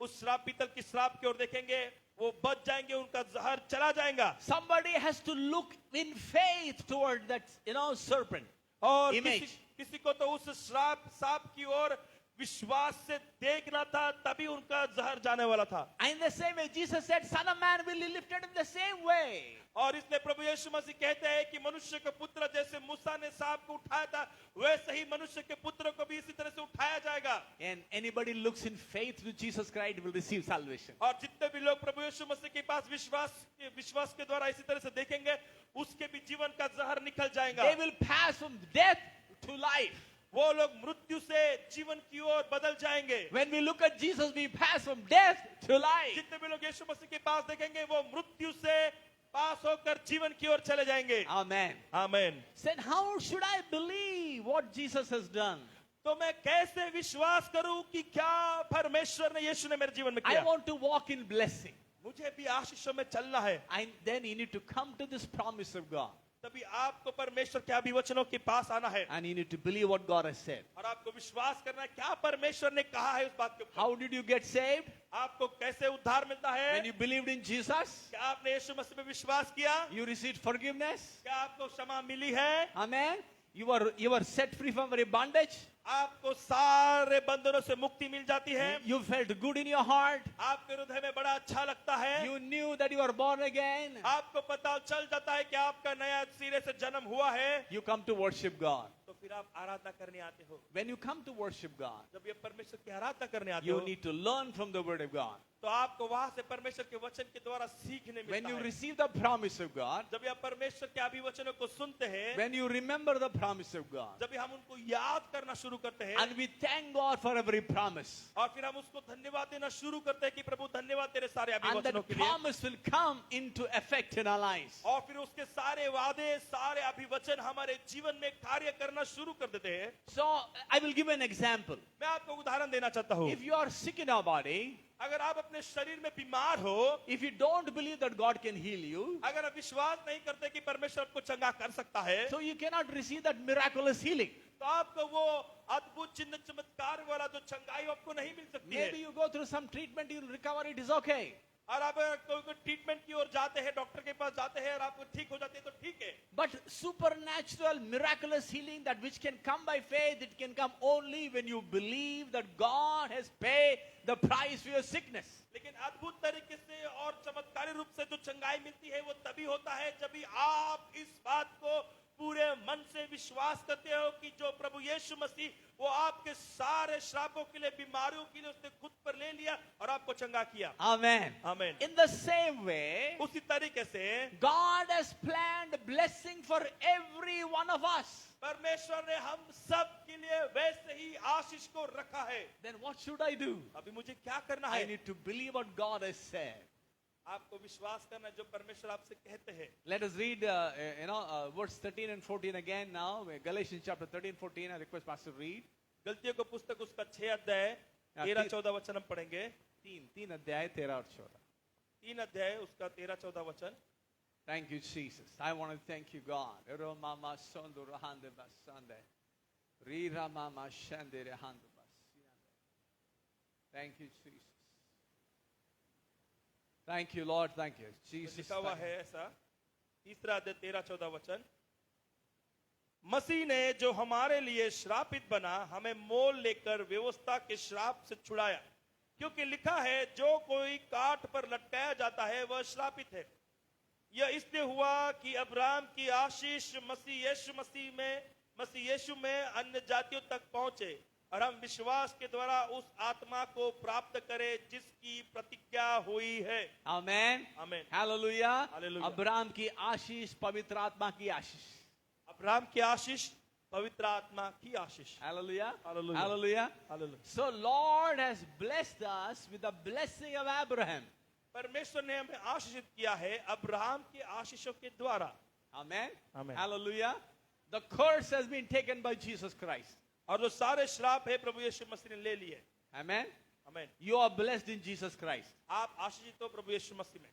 उस श्राप पीतल की श्राप की ओर देखेंगे वो बच जाएंगे, उनका जहर चला जाएगा। Somebody has to look in faith toward that, serpent. और Image. किसी को तो उस श्राप सांप की ओर विश्वास से देखना था, तभी उनका जहर जाने वाला था। And in the same way, Jesus said, Son of Man will be lifted in the same way. और इसलिए प्रभु यीशु मसीह कहते हैं कि मनुष्य के पुत्र जैसे मूसा ने सांप को उठाया था, वैसे ही मनुष्य के पुत्र को भी इसी तरह से उठाया जाएगा। And anybody looks in faith to Jesus Christ will receive salvation. और जितने भी लोग प्रभु यीशु मसीह के पास विश्वास के द्वारा इसी तरह से देखेंगे, उसके भी जीवन का जहर निकल जाएगा। They will pass from death to life. वो लोग मृत्यु से जीवन की ओर बदल जाएंगे। When we look at Jesus, we pass from death to life. जितने भी लोग यीशु मसीह के पास देखेंगे, वो मृत्यु से पास होकर जीवन की ओर चले जाएंगे। Amen. आमीन। Said, how should I believe what Jesus has done? तो मैं कैसे विश्वास करूं कि क्या परमेश्वर ने यीशु ने मेरे जीवन में I किया। want to walk in blessing. मुझे भी आशीषों में चलना है। And then you need to come to this promise of God. तभी आपको परमेश्वर के अभिवचनों के पास आना है And you need to believe what God has said. और आपको विश्वास करना है क्या परमेश्वर ने कहा है उस बात के ऊपर। How did you get saved? आपको कैसे उद्धार मिलता है? When you believed in Jesus, क्या आपने यीशु मसीह में विश्वास किया? you received forgiveness. क्या आपको क्षमा मिली है? Amen. You were set free from every bondage. आपको सारे बंधनों से मुक्ति मिल जाती है। You felt good in your heart. आपके हृदय में बड़ा अच्छा लगता है। You knew that you were born again. आपको पता चल जाता है कि आपका नया सिरे से जन्म हुआ है। You come to worship God. तो फिर आप आराधना करने आते हो। When you come to worship God, जब ये परमेश्वर की आराधना करने आते you हो, need to learn from the word of God. तो आपको वहां से परमेश्वर के वचन के द्वारा सीखने When मिलता you है। receive the promise of God, जब आप परमेश्वर के अभिवचनों को सुनते हैं, when you remember the promise of God, जब हम उनको याद करना शुरू करते हैं, and we thank God for every promise, और फिर हम उसको धन्यवाद देना शुरू करते हैं कि प्रभु धन्यवाद तेरे सारे and अभिवचनों that के लिए। promise will come into effect in our lives. और फिर उसके सारे वादे, सारे अभिवचन हमारे जीवन में कार्य करना शुरू कर देते हैं। So, I will give an example. मैं आपको उदाहरण देना चाहता हूँ। If you are sick in our body, अगर आप अपने शरीर में बीमार हो, if you don't believe that God can heal you, अगर आप विश्वास नहीं करते कि परमेश्वर आपको चंगा कर सकता है, so you cannot receive that miraculous healing. तो आपको वो अद्भुत चिन्ह चमत्कार वाला जो चंगाई आपको नहीं मिल सकती है। Maybe you go through some treatment, you will recover, it is okay. और आप अगर कोई ट्रीटमेंट की ओर जाते हैं, डॉक्टर के पास जाते हैं और आपको ठीक हो जाती है तो ठीक है। But supernatural, miraculous healing, that which can come by faith, it can come only when you believe that God has paid the price for your sickness. लेकिन अद्भुत तरीके से और चमत्कारी रूप से जो चंगाई मिलती है वो तभी होता है जब भी आप इस बात को पूरे मन से विश्वास करते हो कि जो प्रभु यीशु मसीह वो आपके सारे श्रापों के लिए, बीमारियों के लिए उसने खुद पर ले लिया और आपको चंगा किया। Amen. आमीन। In the same way, उसी तरीके से God has planned blessing for every one of us. परमेश्वर ने हम सब के लिए वैसे ही आशीष को रखा है। Then what should I do? अभी मुझे क्या करना I है? need to believe what God has said. आपको विश्वास करना जो परमेश्वर आपसे कहते हैं। Let us read, verse 13 and 14 again now. Galatians chapter 13, 14. I request Pastor to read. गलतियों को पुस्तक उसका 6 अध्याय 13-14 वचन हम पढ़ेंगे। तीन अध्याय 13 और 14. 3 अध्याय उसका 13-14 वचन। Thank you, Jesus. I want to thank you, God. Ero mama sondo rahande basande. Rira mama shande rehando basiande. Thank you, Jesus. Thank you, Lord. Thank you. तो Jesus. लिखा हुआ thank you. है ऐसा, तीसरा अध्याय 13-14 वचन, मसीह ने जो हमारे लिए श्रापित बना हमें मोल लेकर व्यवस्था के श्राप से छुड़ाया, क्योंकि लिखा है जो कोई काठ पर लटकाया जाता है वह श्रापित है। यह इसलिए हुआ कि अब्राहम की आशीष मसीह यीशु में अन्य जातियों तक पहुंचे और हम विश्वास के द्वारा उस आत्मा को प्राप्त करें जिसकी प्रतिज्ञा हुई है। Amen. आमीन। Hallelujah. Hallelujah. अब्राहम की आशीष, पवित्र आत्मा की आशीष। अब्राहम की आशीष, पवित्र आत्मा की आशीष। Hallelujah. Hallelujah. Hallelujah. Hallelujah. So Lord has blessed us with the blessing of Abraham. परमेश्वर ने हमें आशीषित किया है अब्राहम की आशीषों के द्वारा। Amen. Amen. Hallelujah. The curse has been taken by Jesus Christ. और जो सारे श्राप है प्रभु यीशु मसीह ने ले लिए। Amen. आमीन। You are blessed in Jesus Christ. आप आशीषित हो प्रभु यीशु मसीह में।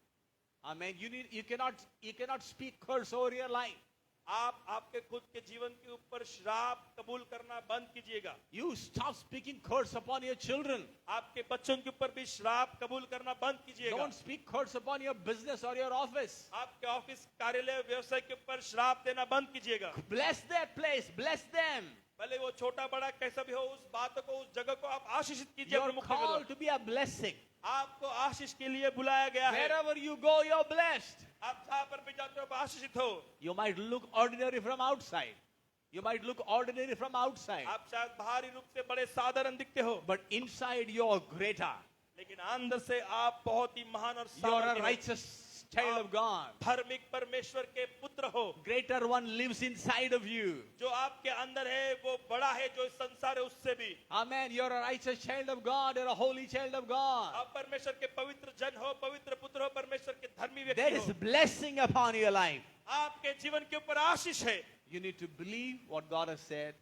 Amen. You cannot speak curse over your life. आप आपके खुद के जीवन के ऊपर श्राप कबूल करना बंद कीजिएगा। You stop speaking curse upon your children. आपके बच्चों के ऊपर भी श्राप कबूल करना बंद कीजिएगा। Don't speak curse upon your business or your office. आपके ऑफिस, कार्यालय, व्यवसाय के ऊपर श्राप देना बंद कीजिएगा। Bless that place. Bless them. भले वो छोटा बड़ा कैसा भी हो, उस बात को, उस जगह को आप आशीषित कीजिए। You're अपने मुख के द्वारा। called to be a blessing. आपको आशीष के लिए बुलाया गया है। Wherever you go, you're blessed. आप जहाँ पर भी जाते हो आप आशीषित हो। You might look ordinary from outside. You might look ordinary from outside. आप शायद बाहरी रूप से बड़े साधारण दिखते हो, But inside you're greater. लेकिन अंदर से आप बहुत ही महान और You're a सामर्थ्य हो। righteous child of God. धार्मिक परमेश्वर के पुत्र हो। Greater one lives inside of you. जो आपके अंदर है वो बड़ा है जो इस संसार है उससे भी। Amen. You're a righteous child of God. You're a holy child of God. आप परमेश्वर के पवित्र जन हो, पवित्र पुत्र हो, परमेश्वर के धर्मी There व्यक्ति is हो। blessing upon your life. आपके जीवन के ऊपर आशीष है You need to believe what God has said.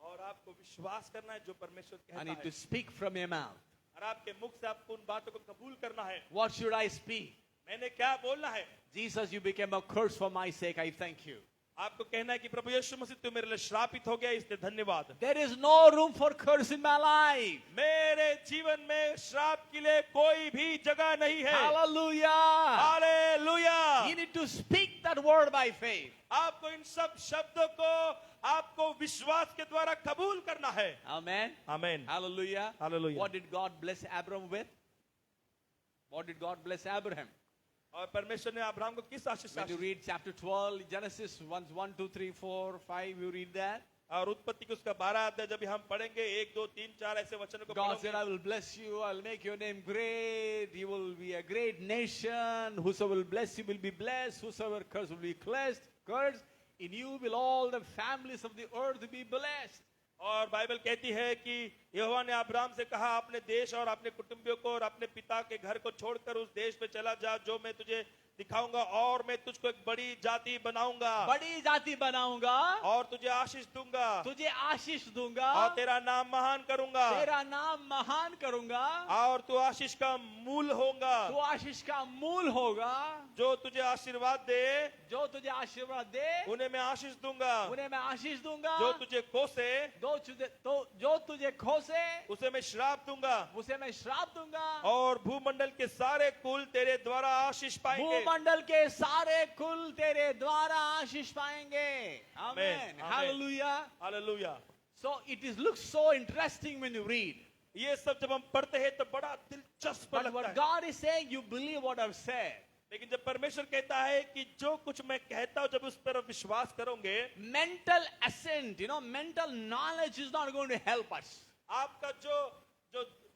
और आपको विश्वास करना है जो परमेश्वर I कहता need है to speak from your mouth. और आपके मुख से आपको उन बातों को कबूल करना है। What should I speak? मैंने क्या बोलना है? Jesus, you became a curse for my sake. I thank you. आपको कहना है कि प्रभु यीशु मसीह तू मेरे लिए श्रापित हो गया, इसलिए धन्यवाद। There is no room for curse in my life. मेरे जीवन में श्राप के लिए कोई भी जगह नहीं है। Hallelujah. Hallelujah. You need to speak that word by faith. आपको इन सब शब्दों को आपको विश्वास के द्वारा कबूल करना है। Amen. आमीन। Hallelujah. Hallelujah. What did God bless Abraham with? What did God bless Abraham? और परमेश्वर ने अब्राहम को किस आशीष से When you Ashish read chapter 12, Genesis 1, 2, 3, 4, 5, you read that. और उत्पत्ति के उसका 12 अध्याय जब भी हम पढ़ेंगे 1, 2, 3, 4 ऐसे वचनों को God said, पढ़ेंगे। I will bless you, I'll make your name great, you will be a great nation, whosoever will bless you will be blessed, whosoever curse will be cursed, in you will all the families of the earth be blessed. और बाइबल कहती है कि यहोवा ने अब्राहम से कहा अपने देश और अपने कुटुंबियों को और अपने पिता के घर को छोड़कर उस देश पे चला जा जो मैं तुझे दिखाऊंगा और मैं तुझको एक बड़ी जाति बनाऊंगा बड़ी जाति बनाऊंगा और तुझे आशीष दूंगा तुझे आशीष दूंगा और तेरा नाम महान करूंगा तेरा नाम महान करूंगा और तू आशीष का मूल होगा तो आशीष का मूल होगा जो तुझे आशीर्वाद दे जो तुझे आशीर्वाद दे उन्हें मैं आशीष दूंगा उन्हें मैं आशीष दूंगा जो तुझे कोसे जो तुझे खोसे उसे मैं श्राप दूंगा उसे मैं श्राप दूंगा और भूमंडल के सारे कुल तेरे द्वारा आशीष पाएंगे भूमंडल के सारे कुल तेरे द्वारा आशीष पाएंगे आमेन Amen. Hallelujah hallelujah so it is looks so interesting when you read ये सब जब हम पढ़ते हैं तो बड़ा दिलचस्प but लगता what है God is saying you believe what I've said लेकिन जब परमेश्वर कहता है कि जो कुछ मैं कहता हूं जब उस पर विश्वास करोगे mental assent mental knowledge is not going to help us आपका जो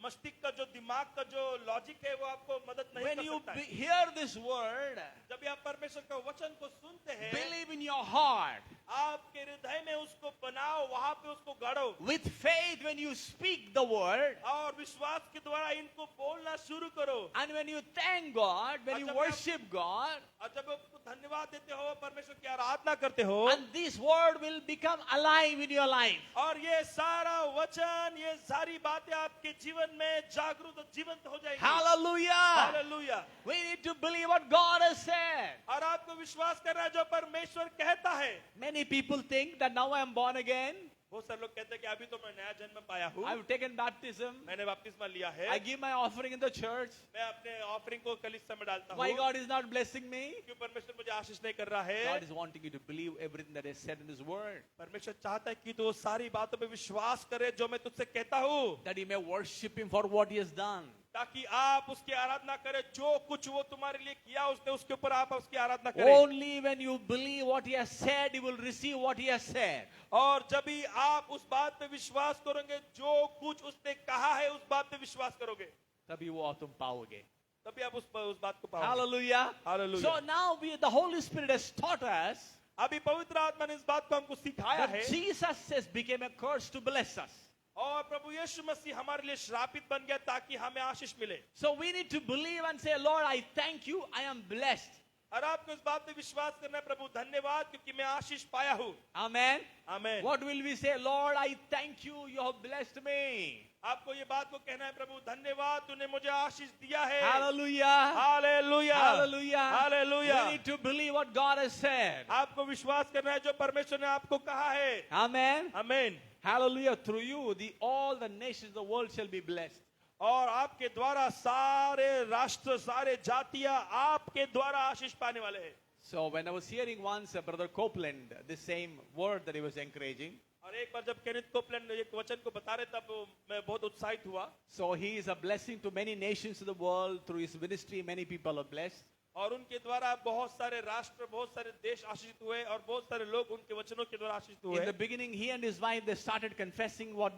मस्तिष्क का जो दिमाग का जो लॉजिक है वो आपको मदद नहीं when कर you सकता है hear this word जब आप परमेश्वर का वचन को सुनते हैं believe in your heart आपके हृदय में उसको बनाओ वहां पे उसको गाड़ो with faith when you speak the word और विश्वास के द्वारा इनको बोलना शुरू करो and when you thank God when you worship God और जब आपको धन्यवाद देते हो परमेश्वर की आराधना करते हो and this word will become alive in your life और ये सारा वचन ये सारी बातें आपके जीवन में जागरूक और जीवंत हो जाएंगी hallelujah hallelujah we need to believe what God has said और आपको विश्वास करना है जो परमेश्वर कहता है many people think that now I am born again बहुत सारे लोग कहते हैं कि अभी तो मैं नया जन्म पाया हूँ, I've taken baptism. मैंने बपतिस्मा लिया है, I give my offering in the church. मैं अपने ऑफरिंग को कलीसिया में डालता Why हूँ, God is not blessing me? क्यों परमेश्वर मुझे आशीष नहीं कर रहा है? God is wanting you to believe everything that is said in His Word, परमेश्वर चाहता है कि तू सारी बातों पे विश्वास करे जो मैं तुझसे कहता हूँ, that you may worship Him for what He has done. ताकि आप उसकी आराधना करें, जो कुछ वो तुम्हारे लिए किया उसने, उसके ऊपर आप उसकी आराधना करें। Only when you believe what He has said, you will receive what He has said. और जब भी आप उस बात पे विश्वास करोगे, जो कुछ उसने कहा है उस बात पे विश्वास करोगे, तभी वो तुम पाओगे. तभी आप उस बात को पाओगे। Hallelujah. Hallelujah. So now the Holy Spirit has taught us अभी पवित्र आत्मा ने इस बात को हमको सिखाया that है, Jesus has become a curse to bless us. और प्रभु यीशु मसीह हमारे लिए श्रापित बन गया ताकि हमें आशीष मिले। So we need to believe and say, Lord, I thank you, I am blessed. और आपको इस बात पे विश्वास करना है, प्रभु धन्यवाद क्योंकि मैं आशीष पाया हूँ। Amen. Amen. What will we say? Lord, I thank you, you have blessed me. आपको ये बात को कहना है, प्रभु धन्यवाद तूने मुझे आशीष दिया है। Hallelujah. Hallelujah, Hallelujah. Hallelujah. We need to believe what God has said. आपको विश्वास करना है जो परमेश्वर ने आपको कहा है। Amen. Amen. Hallelujah. Through you, all the nations of the world shall be blessed. और आपके द्वारा सारे राष्ट्र, सारे जातियां आपके द्वारा आशीष पाने वाले हैं। So when I was hearing once Brother Copeland, the same word that he was encouraging, और एक बार जब केनेथ कोपलैंड एक वचन को बता रहे तब मैं बहुत उत्साहित हुआ। so he is a blessing to many nations of the world. Through his ministry, many people are blessed. और उनके द्वारा बहुत सारे राष्ट्र, बहुत सारे देश आशीषित हुए और बहुत सारे लोग उनके वचनों के द्वारा आशीषित In the हुए। beginning, he and his wife, they started confessing what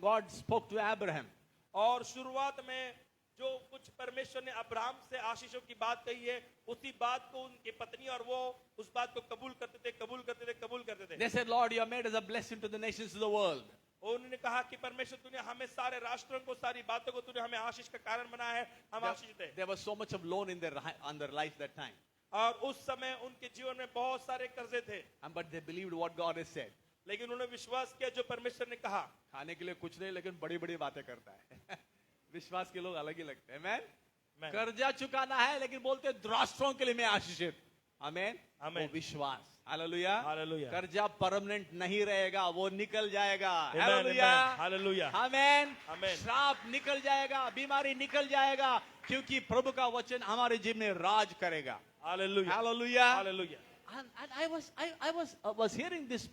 God spoke to Abraham. और शुरुआत में जो कुछ परमेश्वर ने अब्राहम से आशीषों की बात कही है, उसी बात को उनकी पत्नी और वो उस बात को कबूल करते थे, कबूल करते थे, कबूल करते थे। They said, Lord, you have made us a blessing to the nations of the world. और उन्होंने कहा कि परमेश्वर तूने हमें सारे राष्ट्रों को, सारी बातों को तूने हमें आशीष का कारण बनाया है, हम आशीषित हैं। There was so much of loan in their life that time. और उस समय उनके जीवन में बहुत सारे कर्जे थे, But they believed what God has said. लेकिन उन्होंने विश्वास किया जो परमेश्वर ने कहा। खाने के लिए कुछ नहीं, लेकिन बड़ी बड़ी बातें करता है। विश्वास के लोग अलग ही लगते हैं। Amen. Amen. कर्जा चुकाना है, लेकिन बोलते हैं राष्ट्रों के लिए मैं आशीषित। Amen. Amen. वो विश्वास। हालेलुया। Hallelujah. कर्जा परमानेंट नहीं रहेगा, वो निकल जाएगा। Amen, hallelujah. amen. Hallelujah. आमेन। Amen. श्राप निकल जाएगा, बीमारी निकल जाएगा, क्योंकि प्रभु का वचन हमारे जीवन में राज करेगा। Hallelujah. Hallelujah. Hallelujah. And I was hearing this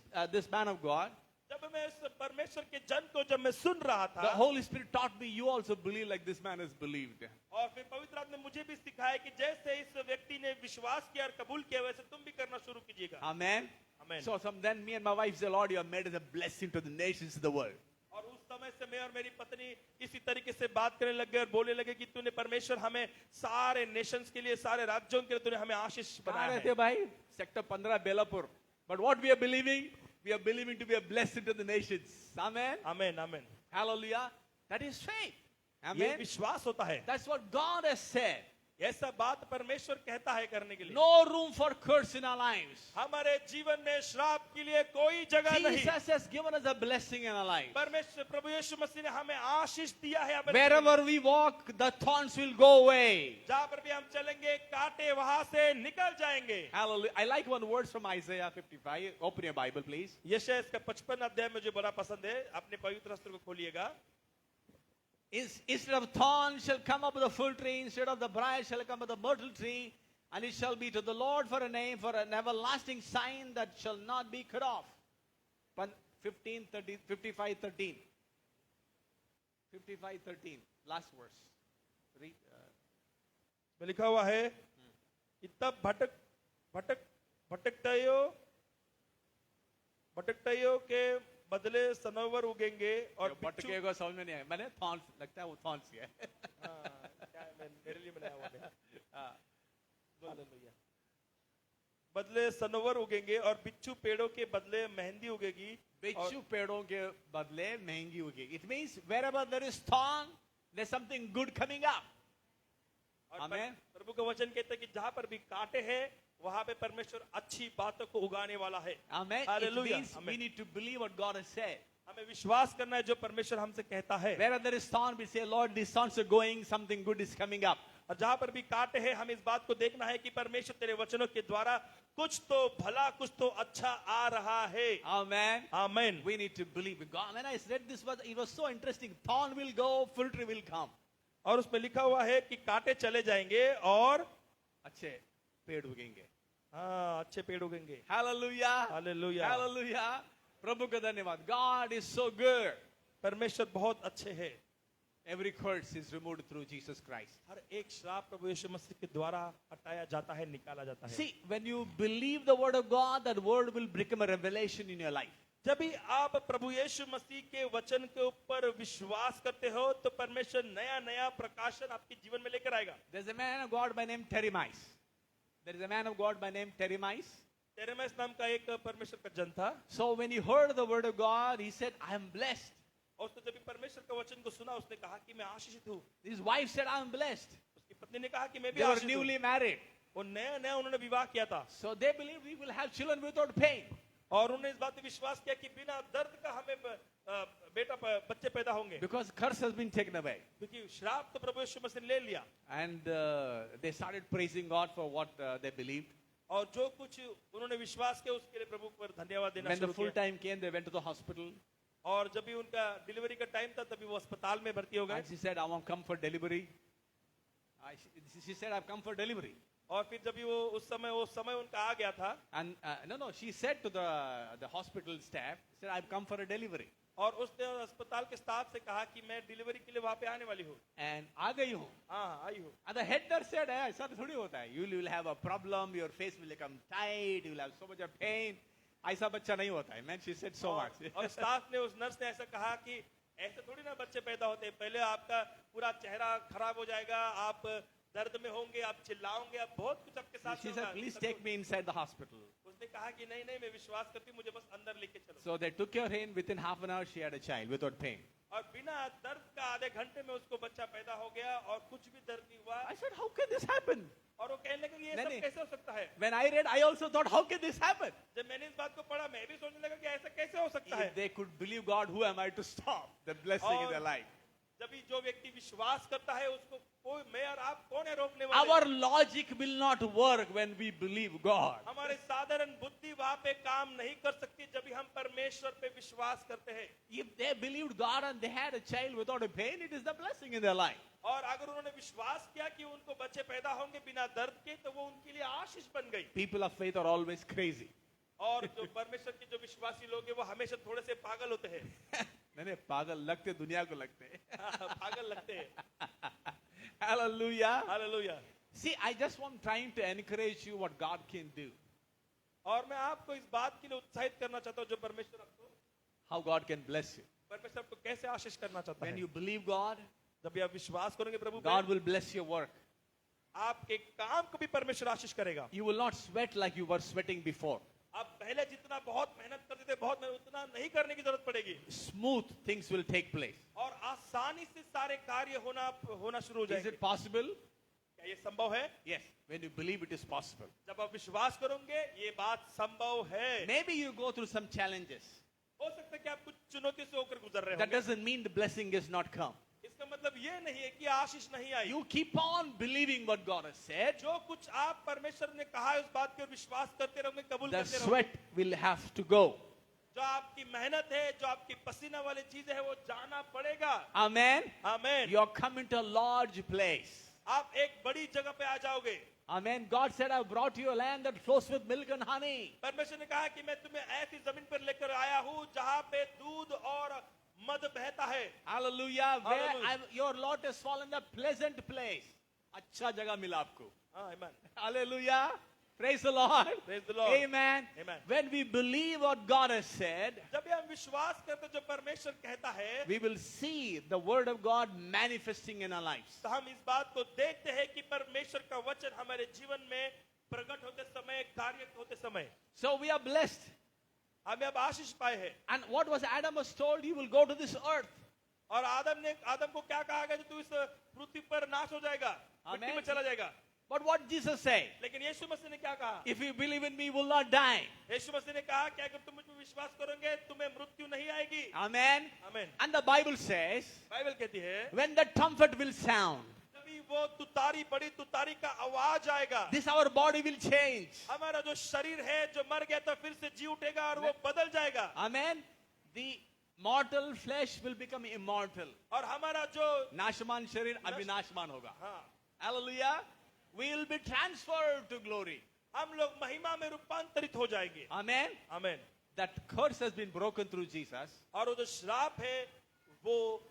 man of God. जब मैं इस परमेश्वर के जन को जब मैं सुन रहा The था, Holy Spirit taught me, you also believe like this man has believed. और फिर पवित्र आत्मा ने मुझे भी सिखाया कि जैसे इस व्यक्ति ने विश्वास किया और कबूल किया, वैसे तुम भी करना शुरू कीजिएगा। Amen. Amen. So then me and my wife say, Lord, you have made us a blessing to the nations of the world. और उस समय से मैं और मेरी पत्नी इसी तरीके से बात करने लग गए और बोलने लगे कि तूने परमेश्वर हमें सारे नेशंस के लिए, सारे राज्यों के लिए तूने हमें आशीष कहाँ बनाया रहते है। भाई? Sector 15 Belapur. But what we are believing? We are believing to be a blessing to the nations. Amen. Amen, amen. Hallelujah. That is faith. ये Amen. विश्वास होता है। That's what God has said. ऐसा बात परमेश्वर कहता है करने के लिए। No room for curse in our lives. हमारे जीवन में श्राप के लिए कोई जगह नहीं। Jesus has given us a blessing in our life. परमेश्वर प्रभु यीशु मसीह ने हमें आशीष दिया है। हमारे Wherever we walk, the thorns will go away. जहाँ पर भी हम चलेंगे, कांटे वहां से निकल जाएंगे। Hallelujah. I like one verse from Isaiah 55. Open your Bible, please. यशायाह इसका 55 अध्याय मुझे बड़ा पसंद है। अपने पवित्र शास्त्र को खोलिएगा। Instead of thorns shall come up with the full tree, instead of the briar shall come up the myrtle tree, and it shall be to the Lord for a name, for an everlasting sign that shall not be cut off. 55:13. 55:13. Last verse. Read. में लिखा हुआ है कि तब भटकटाइयों के बदले सनोवर उगेंगे और भटके को समझ में नहीं आया। मैंने थॉर्न्स लगता है वो थॉर्न्स है। मेरे लिए बनाया हुआ है। हालेलुया। बदले सनोवर उगेंगे और बिच्छू पेड़ों के बदले मेहंदी उगेगी। बिच्छू पेड़ों के बदले महंगी उगेगी। It means wherever there is thorn, there's something good coming up. आमेन। प्रभु का वचन कहता है कि जहाँ पर भी कांटे हैं, वहाँ पे परमेश्वर अच्छी बातों को उगाने वाला है। Amen. It hallelujah. means we need to believe what God has said. हमें विश्वास करना है जो परमेश्वर हमसे कहता है। Wherever there is thorn, we say, Lord, these thorns are going, something good is coming up. और जहां पर भी कांटे हैं, हम इस बात को देखना है कि परमेश्वर तेरे वचनों के द्वारा कुछ तो भला, कुछ तो अच्छा आ रहा है। Amen. आमीन। We need to believe in God. When I read this verse, it was so interesting. Thorn will go, filter will come. और उसमें लिखा हुआ है कि कांटे चले जाएंगे और अच्छे पेड़ उगेंगे. हाँ, अच्छे पेड़ उगेंगे। Hallelujah. हालेलुया। Hallelujah. प्रभु का धन्यवाद. God is so good. परमेश्वर बहुत अच्छे हैं। Every curse is removed through Jesus Christ. हर एक श्राप प्रभु यीशु मसीह के द्वारा हटाया जाता है, निकाला जाता है। See, when you believe the word of God, that word will become a revelation in your life. जब भी आप प्रभु यीशु मसीह के वचन के ऊपर विश्वास करते हो तो परमेश्वर नया नया प्रकाशन आपके जीवन में लेकर आएगा। There's a man of God by name Teremites. There is a man of God by name Teremites. तेरेमेस नाम का एक परमेश्वर का जन था। So when he heard the word of God, he said, I am blessed. और उसने जब भी परमेश्वर का वचन को सुना, उसने कहा कि मैं आशीषित हूँ। His wife said, I am blessed. उसकी पत्नी ने कहा कि मैं भी They were आशीषित हूँ। newly married. वो नया नया उन्होंने विवाह किया था So they believed we will have children without pain. और उन्होंने इस बात पे विश्वास किया कि बिना दर्द का हमें बच्चे पैदा होंगे, Because curse has been taken away. क्योंकि श्राप तो प्रभु यीशु मसीह ने ले लिया। And they started praising God for what they believed. और जो कुछ उन्होंने विश्वास किया उसके लिए प्रभु पर धन्यवाद देना When the शुरू full किया। time came, they went to the hospital. और जब भी उनका डिलीवरी का टाइम था तभी वो अस्पताल में भर्ती हो गए। And she said, I want to come for delivery. She said, I've come for delivery. और फिर जब भी वो समय उनका आ गया था And no, she said to the hospital staff, she said, I've come for a delivery. और उसने अस्पताल के स्टाफ से कहा कि मैं डिलीवरी के लिए वहां पे आने वाली हूँ। And आ गई हूँ. हाँ, आई हूँ। And the head nurse said, ऐसा तो थोड़ी होता है. You will have a problem, your face will become tight, you will have so much of pain. ऐसा बच्चा नहीं होता है. Man, she said so much. और स्टाफ ने उस नर्स ने ऐसा कहा कि ऐसे थोड़ी ना बच्चे पैदा होते हैं, पहले आपका पूरा चेहरा खराब हो जाएगा, आप दर्द में होंगे, आप चिल्लाओगे, आप बहुत कुछ आपके साथ She said, please take me inside the hospital. उसने कहा कि नहीं नहीं, मैं विश्वास करती हूँ, मुझे बस अंदर लेके चलो। So they took her in. Within half an hour, she had a child without pain. और बिना दर्द का आधे घंटे में उसको बच्चा पैदा हो गया और कुछ भी दर्द नहीं हुआ। I said, how can this happen? और वो कहने लगे ये नहीं, सब कैसे हो सकता है? When I read, I also thought, how can this happen? जब मैंने इस बात को पढ़ा, मैं भी सोचने लगा कि ऐसा कैसे हो सकता है? If they could believe God, who am I to stop the blessing in their life? जब भी जो व्यक्ति विश्वास करता है उसको कोई, मैं और आप कौन है रोकने वाले? Our logic will not work when we believe God. हमारे साधारण बुद्धि वहां पे काम नहीं कर सकती जब भी हम परमेश्वर पे विश्वास करते हैं। If they believed God and they had a child without a pain, it is the blessing in their life. और अगर उन्होंने विश्वास किया कि उनको बच्चे पैदा होंगे बिना दर्द के, तो वो उनके लिए आशीष बन गई। People of faith are always crazy. और जो परमेश्वर के जो विश्वासी लोग हैं वो हमेशा थोड़े से पागल होते हैं। नहीं पागल लगते दुनिया को लगते पागल लगते हैं। Hallelujah. Hallelujah. See, I just want trying to encourage you what God can do. और मैं आपको इस बात के लिए उत्साहित करना चाहता हूँ जो परमेश्वर आपको, How God can bless you. परमेश्वर आपको कैसे आशीष करना चाहता When है। you believe God, जब भी आप विश्वास करोगे प्रभु पे, God will bless your work. आपके काम को भी परमेश्वर आशीष करेगा। You will not sweat like you were sweating before. आप पहले जितना बहुत मेहनत करते थे, बहुत मेहनत उतना नहीं करने की जरूरत पड़ेगी Smooth things will take place. और आसानी से सारे कार्य होना शुरू हो Is जाएंगे। it possible? क्या ये संभव है? Yes. When you believe it is possible. जब आप विश्वास करोगे ये बात संभव है। Maybe you go through some challenges. हो सकता है कि आप कुछ चुनौती से होकर गुजर रहे That हो। doesn't mean the blessing is not come. इसका मतलब ये नहीं है कि आशीष नहीं आई। You keep on believing what God has said. जो कुछ आप परमेश्वर ने कहा है उस बात के विश्वास करते रहोगे, कबूल The करते रहोगे। sweat will have to go. जो आपकी मेहनत है, जो आपकी पसीना वाली चीजें है, वो जाना पड़ेगा। Amen. आमीन। You are coming to a large place. आप एक बड़ी जगह पे आ जाओगे। Amen. God said, I have brought you a land that flows with milk and honey. परमेश्वर ने कहा कि मैं तुम्हें ऐसी जमीन पर लेकर आया हूँ जहाँ पे दूध और मद बहता है। Hallelujah. Hallelujah. Your Lord has fallen a pleasant place. अच्छा जगह मिला आपको. आमीन। Hallelujah. Praise the Lord. Praise the Lord. Amen. Amen. When we believe what God has said, जब भी हम विश्वास करते जो परमेश्वर कहता है, we will see the word of God manifesting in our lives. तो हम इस बात को देखते हैं कि परमेश्वर का वचन हमारे जीवन में प्रकट होते समय, कार्य होते समय, So we are blessed. हमें अब आशीष पाए हैं। And what was Adam was told, he will go to this earth. और आदम को क्या कहा गया, तू इस पृथ्वी पर नाश हो जाएगा, मिट्टी Amen. में चला जाएगा। But what Jesus said? लेकिन यीशु मसीह ने क्या कहा? If you believe in me, you will not die. यीशु मसीह ने कहा कि अगर तुम मुझ पर विश्वास करोगे तुम्हें मृत्यु नहीं आएगी। Amen. आमीन। And the Bible says, Bible कहती है when the trumpet will sound, तभी वो तुतारी, बड़ी तुतारी का आवाज आएगा। This our body will change. हमारा जो शरीर है जो मर गया था फिर से जी उठेगा और वो बदल जाएगा। Amen. The mortal flesh will become immortal. और हमारा जो नाशमान शरीर अविनाशमान होगा. हाँ, Hallelujah. We will be transferred to glory. हम लोग महिमा में रूपांतरित हो जाएंगे। Amen. आमीन। That curse has been broken through Jesus. और वो जो श्राप है वो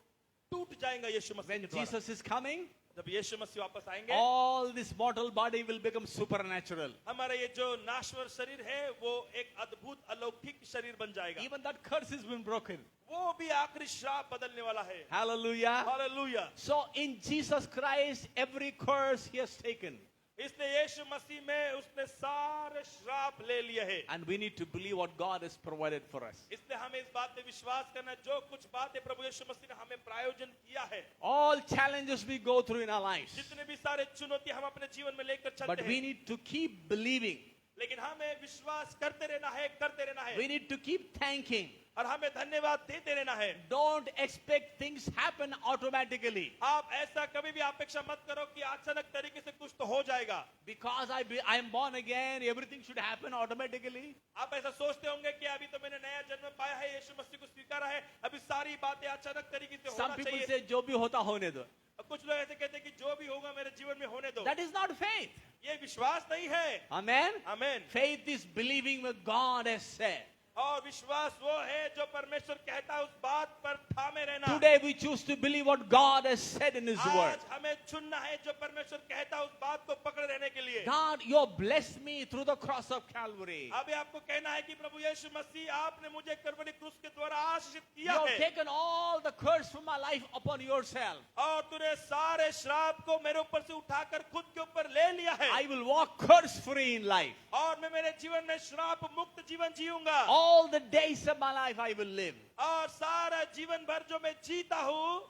टूट जाएगा यीशु मसीह When के द्वारा। Jesus is coming, जब यीशु मसीह वापस आएंगे, all this mortal body will become supernatural. हमारा ये जो नाश्वर शरीर है वो एक अद्भुत अलौकिक शरीर बन जाएगा। Even that curse has been broken. वो भी आखिरी श्राप बदलने वाला है। Hallelujah. Hallelujah. So in Jesus Christ, every curse he has taken. इसलिए यीशु मसीह में उसने सारे श्राप ले लिए हैं। And we need to believe what God has provided for us. इसलिए हमें इस बात पे विश्वास करना है, जो कुछ बातें प्रभु यीशु मसीह ने हमें प्रायोजन किया है, All challenges we go through in our lives. जितने भी सारे चुनौती हम अपने जीवन में लेकर चलते But we हैं, need to keep believing. लेकिन हमें विश्वास करते रहना है, करते रहना है, We need to keep thanking. और हमें धन्यवाद देते रहना है। Don't expect things happen automatically. आप ऐसा कभी भी अपेक्षा मत करो कि अचानक तरीके से कुछ तो हो जाएगा। Because I am born again, everything should happen automatically. आप ऐसा सोचते होंगे कि अभी तो मैंने नया जन्म पाया है, यीशु मसीह को स्वीकारा है, अभी सारी बातें अचानक तरीके से Some होना people चाहिए। say, जो भी होता होने दो. अब कुछ लोग ऐसे कहते हैं कि जो भी होगा मेरे जीवन में होने दो। That is not faith. ये विश्वास नहीं है। Amen. आमीन। Faith is believing what God has said. और विश्वास वो है जो परमेश्वर कहता है उस बात पर थामे रहना। Today we choose to believe what God has said in His word. आज हमें चुनना है जो परमेश्वर कहता है उस बात को पकड़े रहने के लिए। God, you have blessed me through the cross of Calvary. अभी आपको कहना है कि प्रभु यीशु मसीह आपने मुझे कलवरी क्रूस के द्वारा आशीषित You किया have है, taken all the curse from my life upon yourself. और तूने सारे श्राप को मेरे ऊपर से उठाकर खुद के ऊपर ले लिया है, I will walk curse free in life. और मैं मेरे जीवन में श्राप मुक्त जीवन जीऊंगा, All the days of my life I will live. और सारा जीवन भर जो मैं जीता हूँ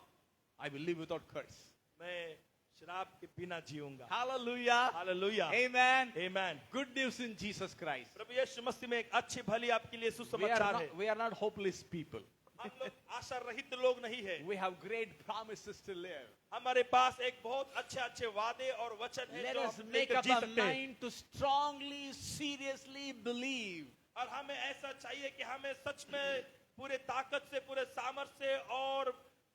I will live without curse. मैं श्राप के बिना जीऊंगा। Hallelujah. हालेलुया। Amen. आमीन। Good news in Jesus Christ. प्रभु यीशु मसीह में एक अच्छी भली आपके लिए सुसमाचार है। We are not hopeless people. हम लोग आशा रहित लोग नहीं है। We have great promises to live. हमारे पास एक बहुत अच्छे अच्छे वादे और वचन है Let जो us हम make लेकर up जी our सकते हैं। mind to strongly, seriously believe. और हमें ऐसा चाहिए कि हमें सच में पूरे ताकत से, पूरे सामर्थ्य से और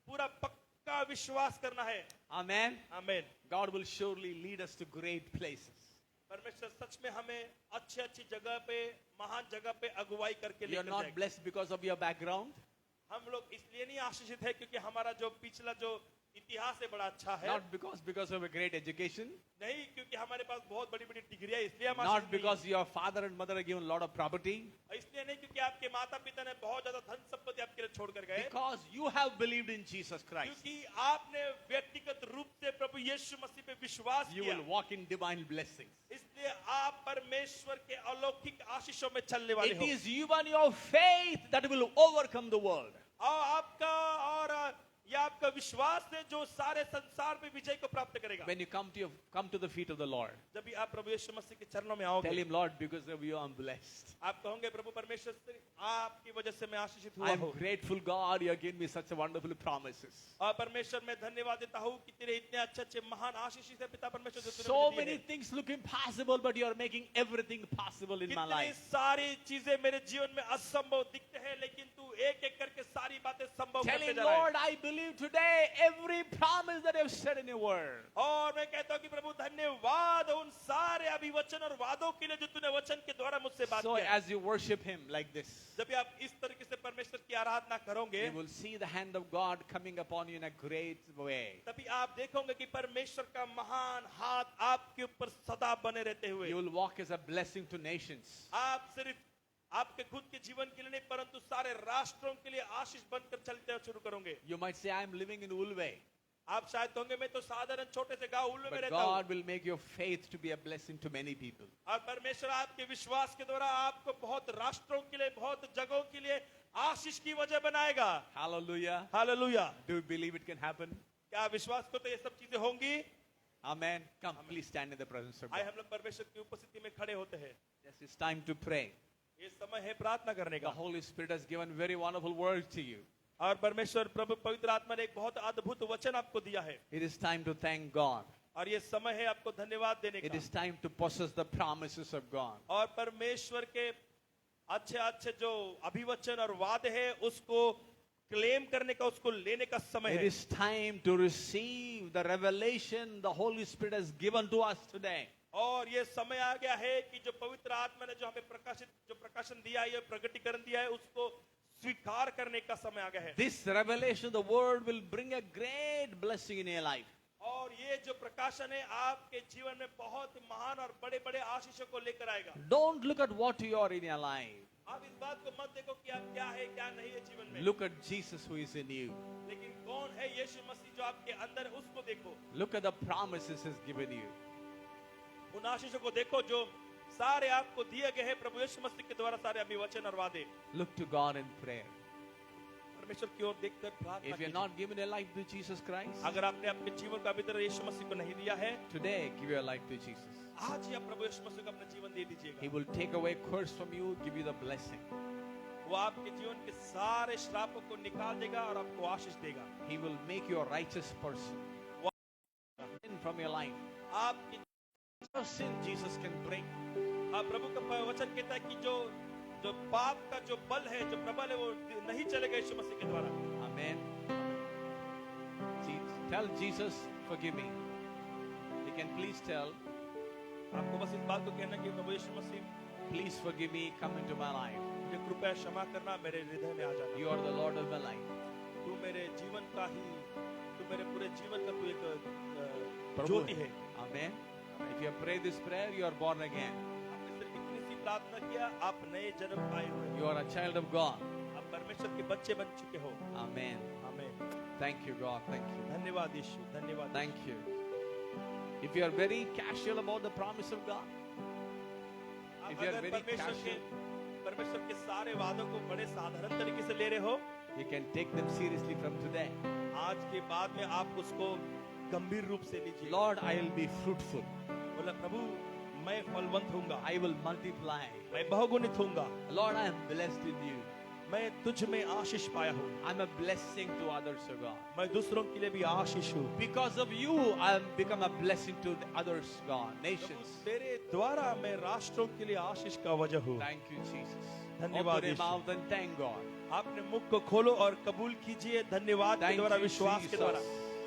पूरा पक्का विश्वास करना है। Amen. आमीन। God will surely lead us to great places. परमेश्वर सच में हमें अच्छी अच्छी जगह पे, महान जगह पे अगुवाई करके You are लेकर not जाएगा। blessed because of your background, हम लोग इसलिए नहीं आशीषित है क्योंकि हमारा जो पिछला जो इतिहास है बड़ा अच्छा है, not because of a great education, नहीं क्योंकि हमारे पास बहुत बड़ी बड़ी डिग्रियां, इसलिए हम not आशीषित नहीं because your father and mother are given a lot of property, हैं। इसलिए नहीं क्योंकि आपके माता पिता ने बहुत ज्यादा धन संपत्ति आपके लिए छोड़ कर गए, because you have believed in Jesus Christ. क्योंकि आपने व्यक्तिगत रूप से प्रभु यीशु मसीह पे विश्वास You किया, will walk in divine blessings. इसलिए आप परमेश्वर के अलौकिक आशीषों में चलने वाले It हो। is you and your faith that will overcome the world. और आपका और यह आपका विश्वास है जो सारे संसार पे विजय को प्राप्त करेगा। When you come to the feet of the Lord, जब भी आप प्रभु यीशु मसीह के चरणों में tell आओगे, Him, Lord, because of you I'm blessed. आप कहोगे प्रभु परमेश्वर से आपकी वजह से मैं आशीषित हुआ I'm हूँ। grateful, God, you have given me such a wonderful promises. और परमेश्वर मैं धन्यवाद देता हूँ कि तेरे इतने अच्छे अच्छे महान आशीष है पिता परमेश्वर जो तूने So मुझे दिए many हैं। things look impossible, but you are making everything possible in my कितनी life. सारी चीजें मेरे जीवन में असंभव दिखते हैं, लेकिन तू एक एक करके सारी बातें संभव Tell करते Him, जा रहा है। Lord, I believe today every promise that you have said in your word. और मैं कहता हूँ कि प्रभु धन्यवाद उन सारे अभिवचन और वादों के लिए जो तूने वचन के द्वारा मुझसे बात So किया। as you worship Him like this, जब भी आप इस तरीके से परमेश्वर की आराधना करोगे, you will see the hand of God coming upon you in a great way. तभी आप देखोगे कि परमेश्वर का महान हाथ आपके ऊपर सदा बने रहते हुए, You will walk as a blessing to nations. आप सिर्फ आपके खुद के जीवन के लिए नहीं परंतु सारे राष्ट्रों के लिए आशीष बनकर चलते शुरू करोगे। You might say, I am living in Ulve. आप शायद होंगे मैं तो साधारण छोटे से गांव उल्लू में But रहता हूँ, God will make your faith to be a blessing to many people. और परमेश्वर आपके विश्वास के द्वारा आपको बहुत राष्ट्रों के लिए, बहुत जगहों के लिए आशीष की वजह बनाएगा। Hallelujah. Hallelujah. Do you believe it can happen? क्या विश्वास को तो ये सब चीजें होंगी? Amen. Come, please stand in the presence of आइए God. हम लोग परमेश्वर की उपस्थिति में खड़े होते हैं। Yes, it's time to pray. ये समय है प्रार्थना करने The का, Holy Spirit has given very wonderful words to you. और परमेश्वर प्रभु पवित्र आत्मा ने एक बहुत अद्भुत वचन आपको दिया है, It is time to thank God. और ये समय है आपको धन्यवाद देने It का। is time to possess the promises of God. और परमेश्वर के अच्छे अच्छे जो अभिवचन और वादे हैं उसको क्लेम करने का, उसको लेने का समय It है। is time to receive the revelation the Holy Spirit has given to us today. और ये समय आ गया है कि जो पवित्र आत्मा ने जो हमें प्रकाशन दिया है, ये प्रगटीकरण दिया है, उसको स्वीकार करने का समय आ गया है। This revelation, the word will bring a great blessing in your life. और ये जो प्रकाशन है आपके जीवन में बहुत महान और बड़े बड़े आशीषों को लेकर आएगा। Don't look at what you are in your life. आप इस बात को मत देखो कि आप क्या है क्या नहीं है जीवन में, Look at Jesus who is in you. लेकिन कौन है यीशु मसीह जो आपके अंदर है, उसको देखो। Look at the promises He's given you. उन आशीषों को देखो जो सारे आपको दिए गए हैं प्रभु यीशु मसीह के द्वारा, सारे अभिवचन और वादे। Look to God in prayer. परमेश्वर की ओर देखकर प्रार्थना If you're कीजिए। not given a life to Jesus Christ, अगर आपने अपने जीवन का अभी तक यीशु मसीह को नहीं दिया है, today give your life to Jesus. आज ही आप प्रभु यीशु मसीह को अपना जीवन दे He दीजिएगा। will take away curse from you, give you the blessing. वो आपके जीवन के सारे श्रापों को निकाल देगा और आपको आशीष देगा। He will make you a righteous person. Sin from your life. आपकी No sin Jesus can break. प्रभु का वचन कहता है कि जो पाप का जो बल है, जो प्रबल है, वो नहीं चलेगा यीशु मसीह के द्वारा। Amen. Tell Jesus, forgive me. You can please tell, आपको बस इस बात को कहना कि प्रभु यीशु मसीह, please forgive me, come into my life. मुझे कृपया क्षमा करना, मेरे हृदय में आ जाना। You are the Lord of my life. तू मेरे जीवन का ही, तू मेरे पूरे जीवन का तू एक प्रभु ज्योति है। है। Amen. If you pray this prayer, you are born again. आपने सिर्फ इतनी सी प्रार्थना किया, आप नए जन्म पाए हुए You हो। are a child of God. आप परमेश्वर के बच्चे बन चुके हो। Amen. आमीन। Thank you, God. Thank you. धन्यवाद यीशु, धन्यवाद। Thank you. If you are very casual about the promise of God, आप if you are अगर very परमेश्वर के सारे वादों को बड़े साधारण तरीके से ले रहे हो, you can take them seriously from today. आज के बाद में आप उसको गंभीर रूप से लीजिए। Lord, I will be fruitful. बोला प्रभु मैं फलवंत होऊंगा, I will multiply. मैं बहुगुणित होऊंगा, Lord, I am blessed in you. मैं तुझ में आशीष पाया हूँ, I'm a blessing to others, O God. मैं दूसरों के लिए भी आशीष हूँ। Because of you, I have become a blessing to the others, God, nations. तेरे द्वारा मैं राष्ट्रों के लिए आशीष का वजह हूँ। Thank you, Jesus. धन्यवाद Open your Yeshu. mouth and thank God. आपने मुख को खोलो और कबूल कीजिए धन्यवाद के Thank द्वारा, you, विश्वास के Jesus. द्वारा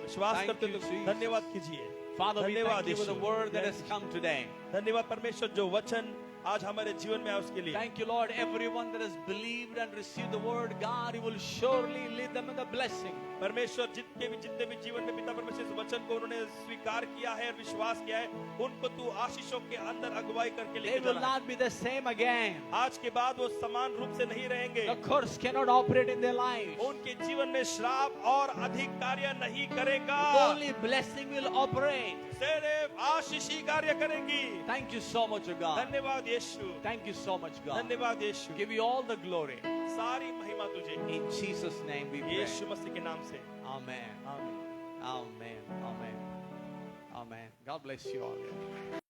विश्वास Thank करते you, तो Jesus. धन्यवाद कीजिए। Father, we धन्यवाद thank you for the Yeshu. word that has come today. धन्यवाद परमेश्वर जो वचन आज हमारे जीवन में आया उसके लिए। Thank you, Lord. Everyone that has believed and received the word, God, you will surely lead them in the blessing. परमेश्वर जितने भी जीवन में पिता परमेश्वर इस वचन को उन्होंने स्वीकार किया है और विश्वास किया है, उनको तू आशीषों के अंदर अगुवाई करके They लेके will जाना है। not be the same again. आज के बाद वो समान रूप से नहीं रहेंगे। The curse cannot operate in their lives. उनके जीवन में श्राप और अधिक कार्य नहीं करेगा, Only blessing will operate. सिर्फ आशीष ही कार्य करेंगी। Thank you so much, O God. धन्यवाद यीशु, Thank you so much, God. धन्यवाद यीशु। Give you all the glory. सारी महिमा तुझे In Jesus' name we pray. यीशु मसीह के नाम से। Amen. आमीन। Amen. Amen. Amen. God bless you all.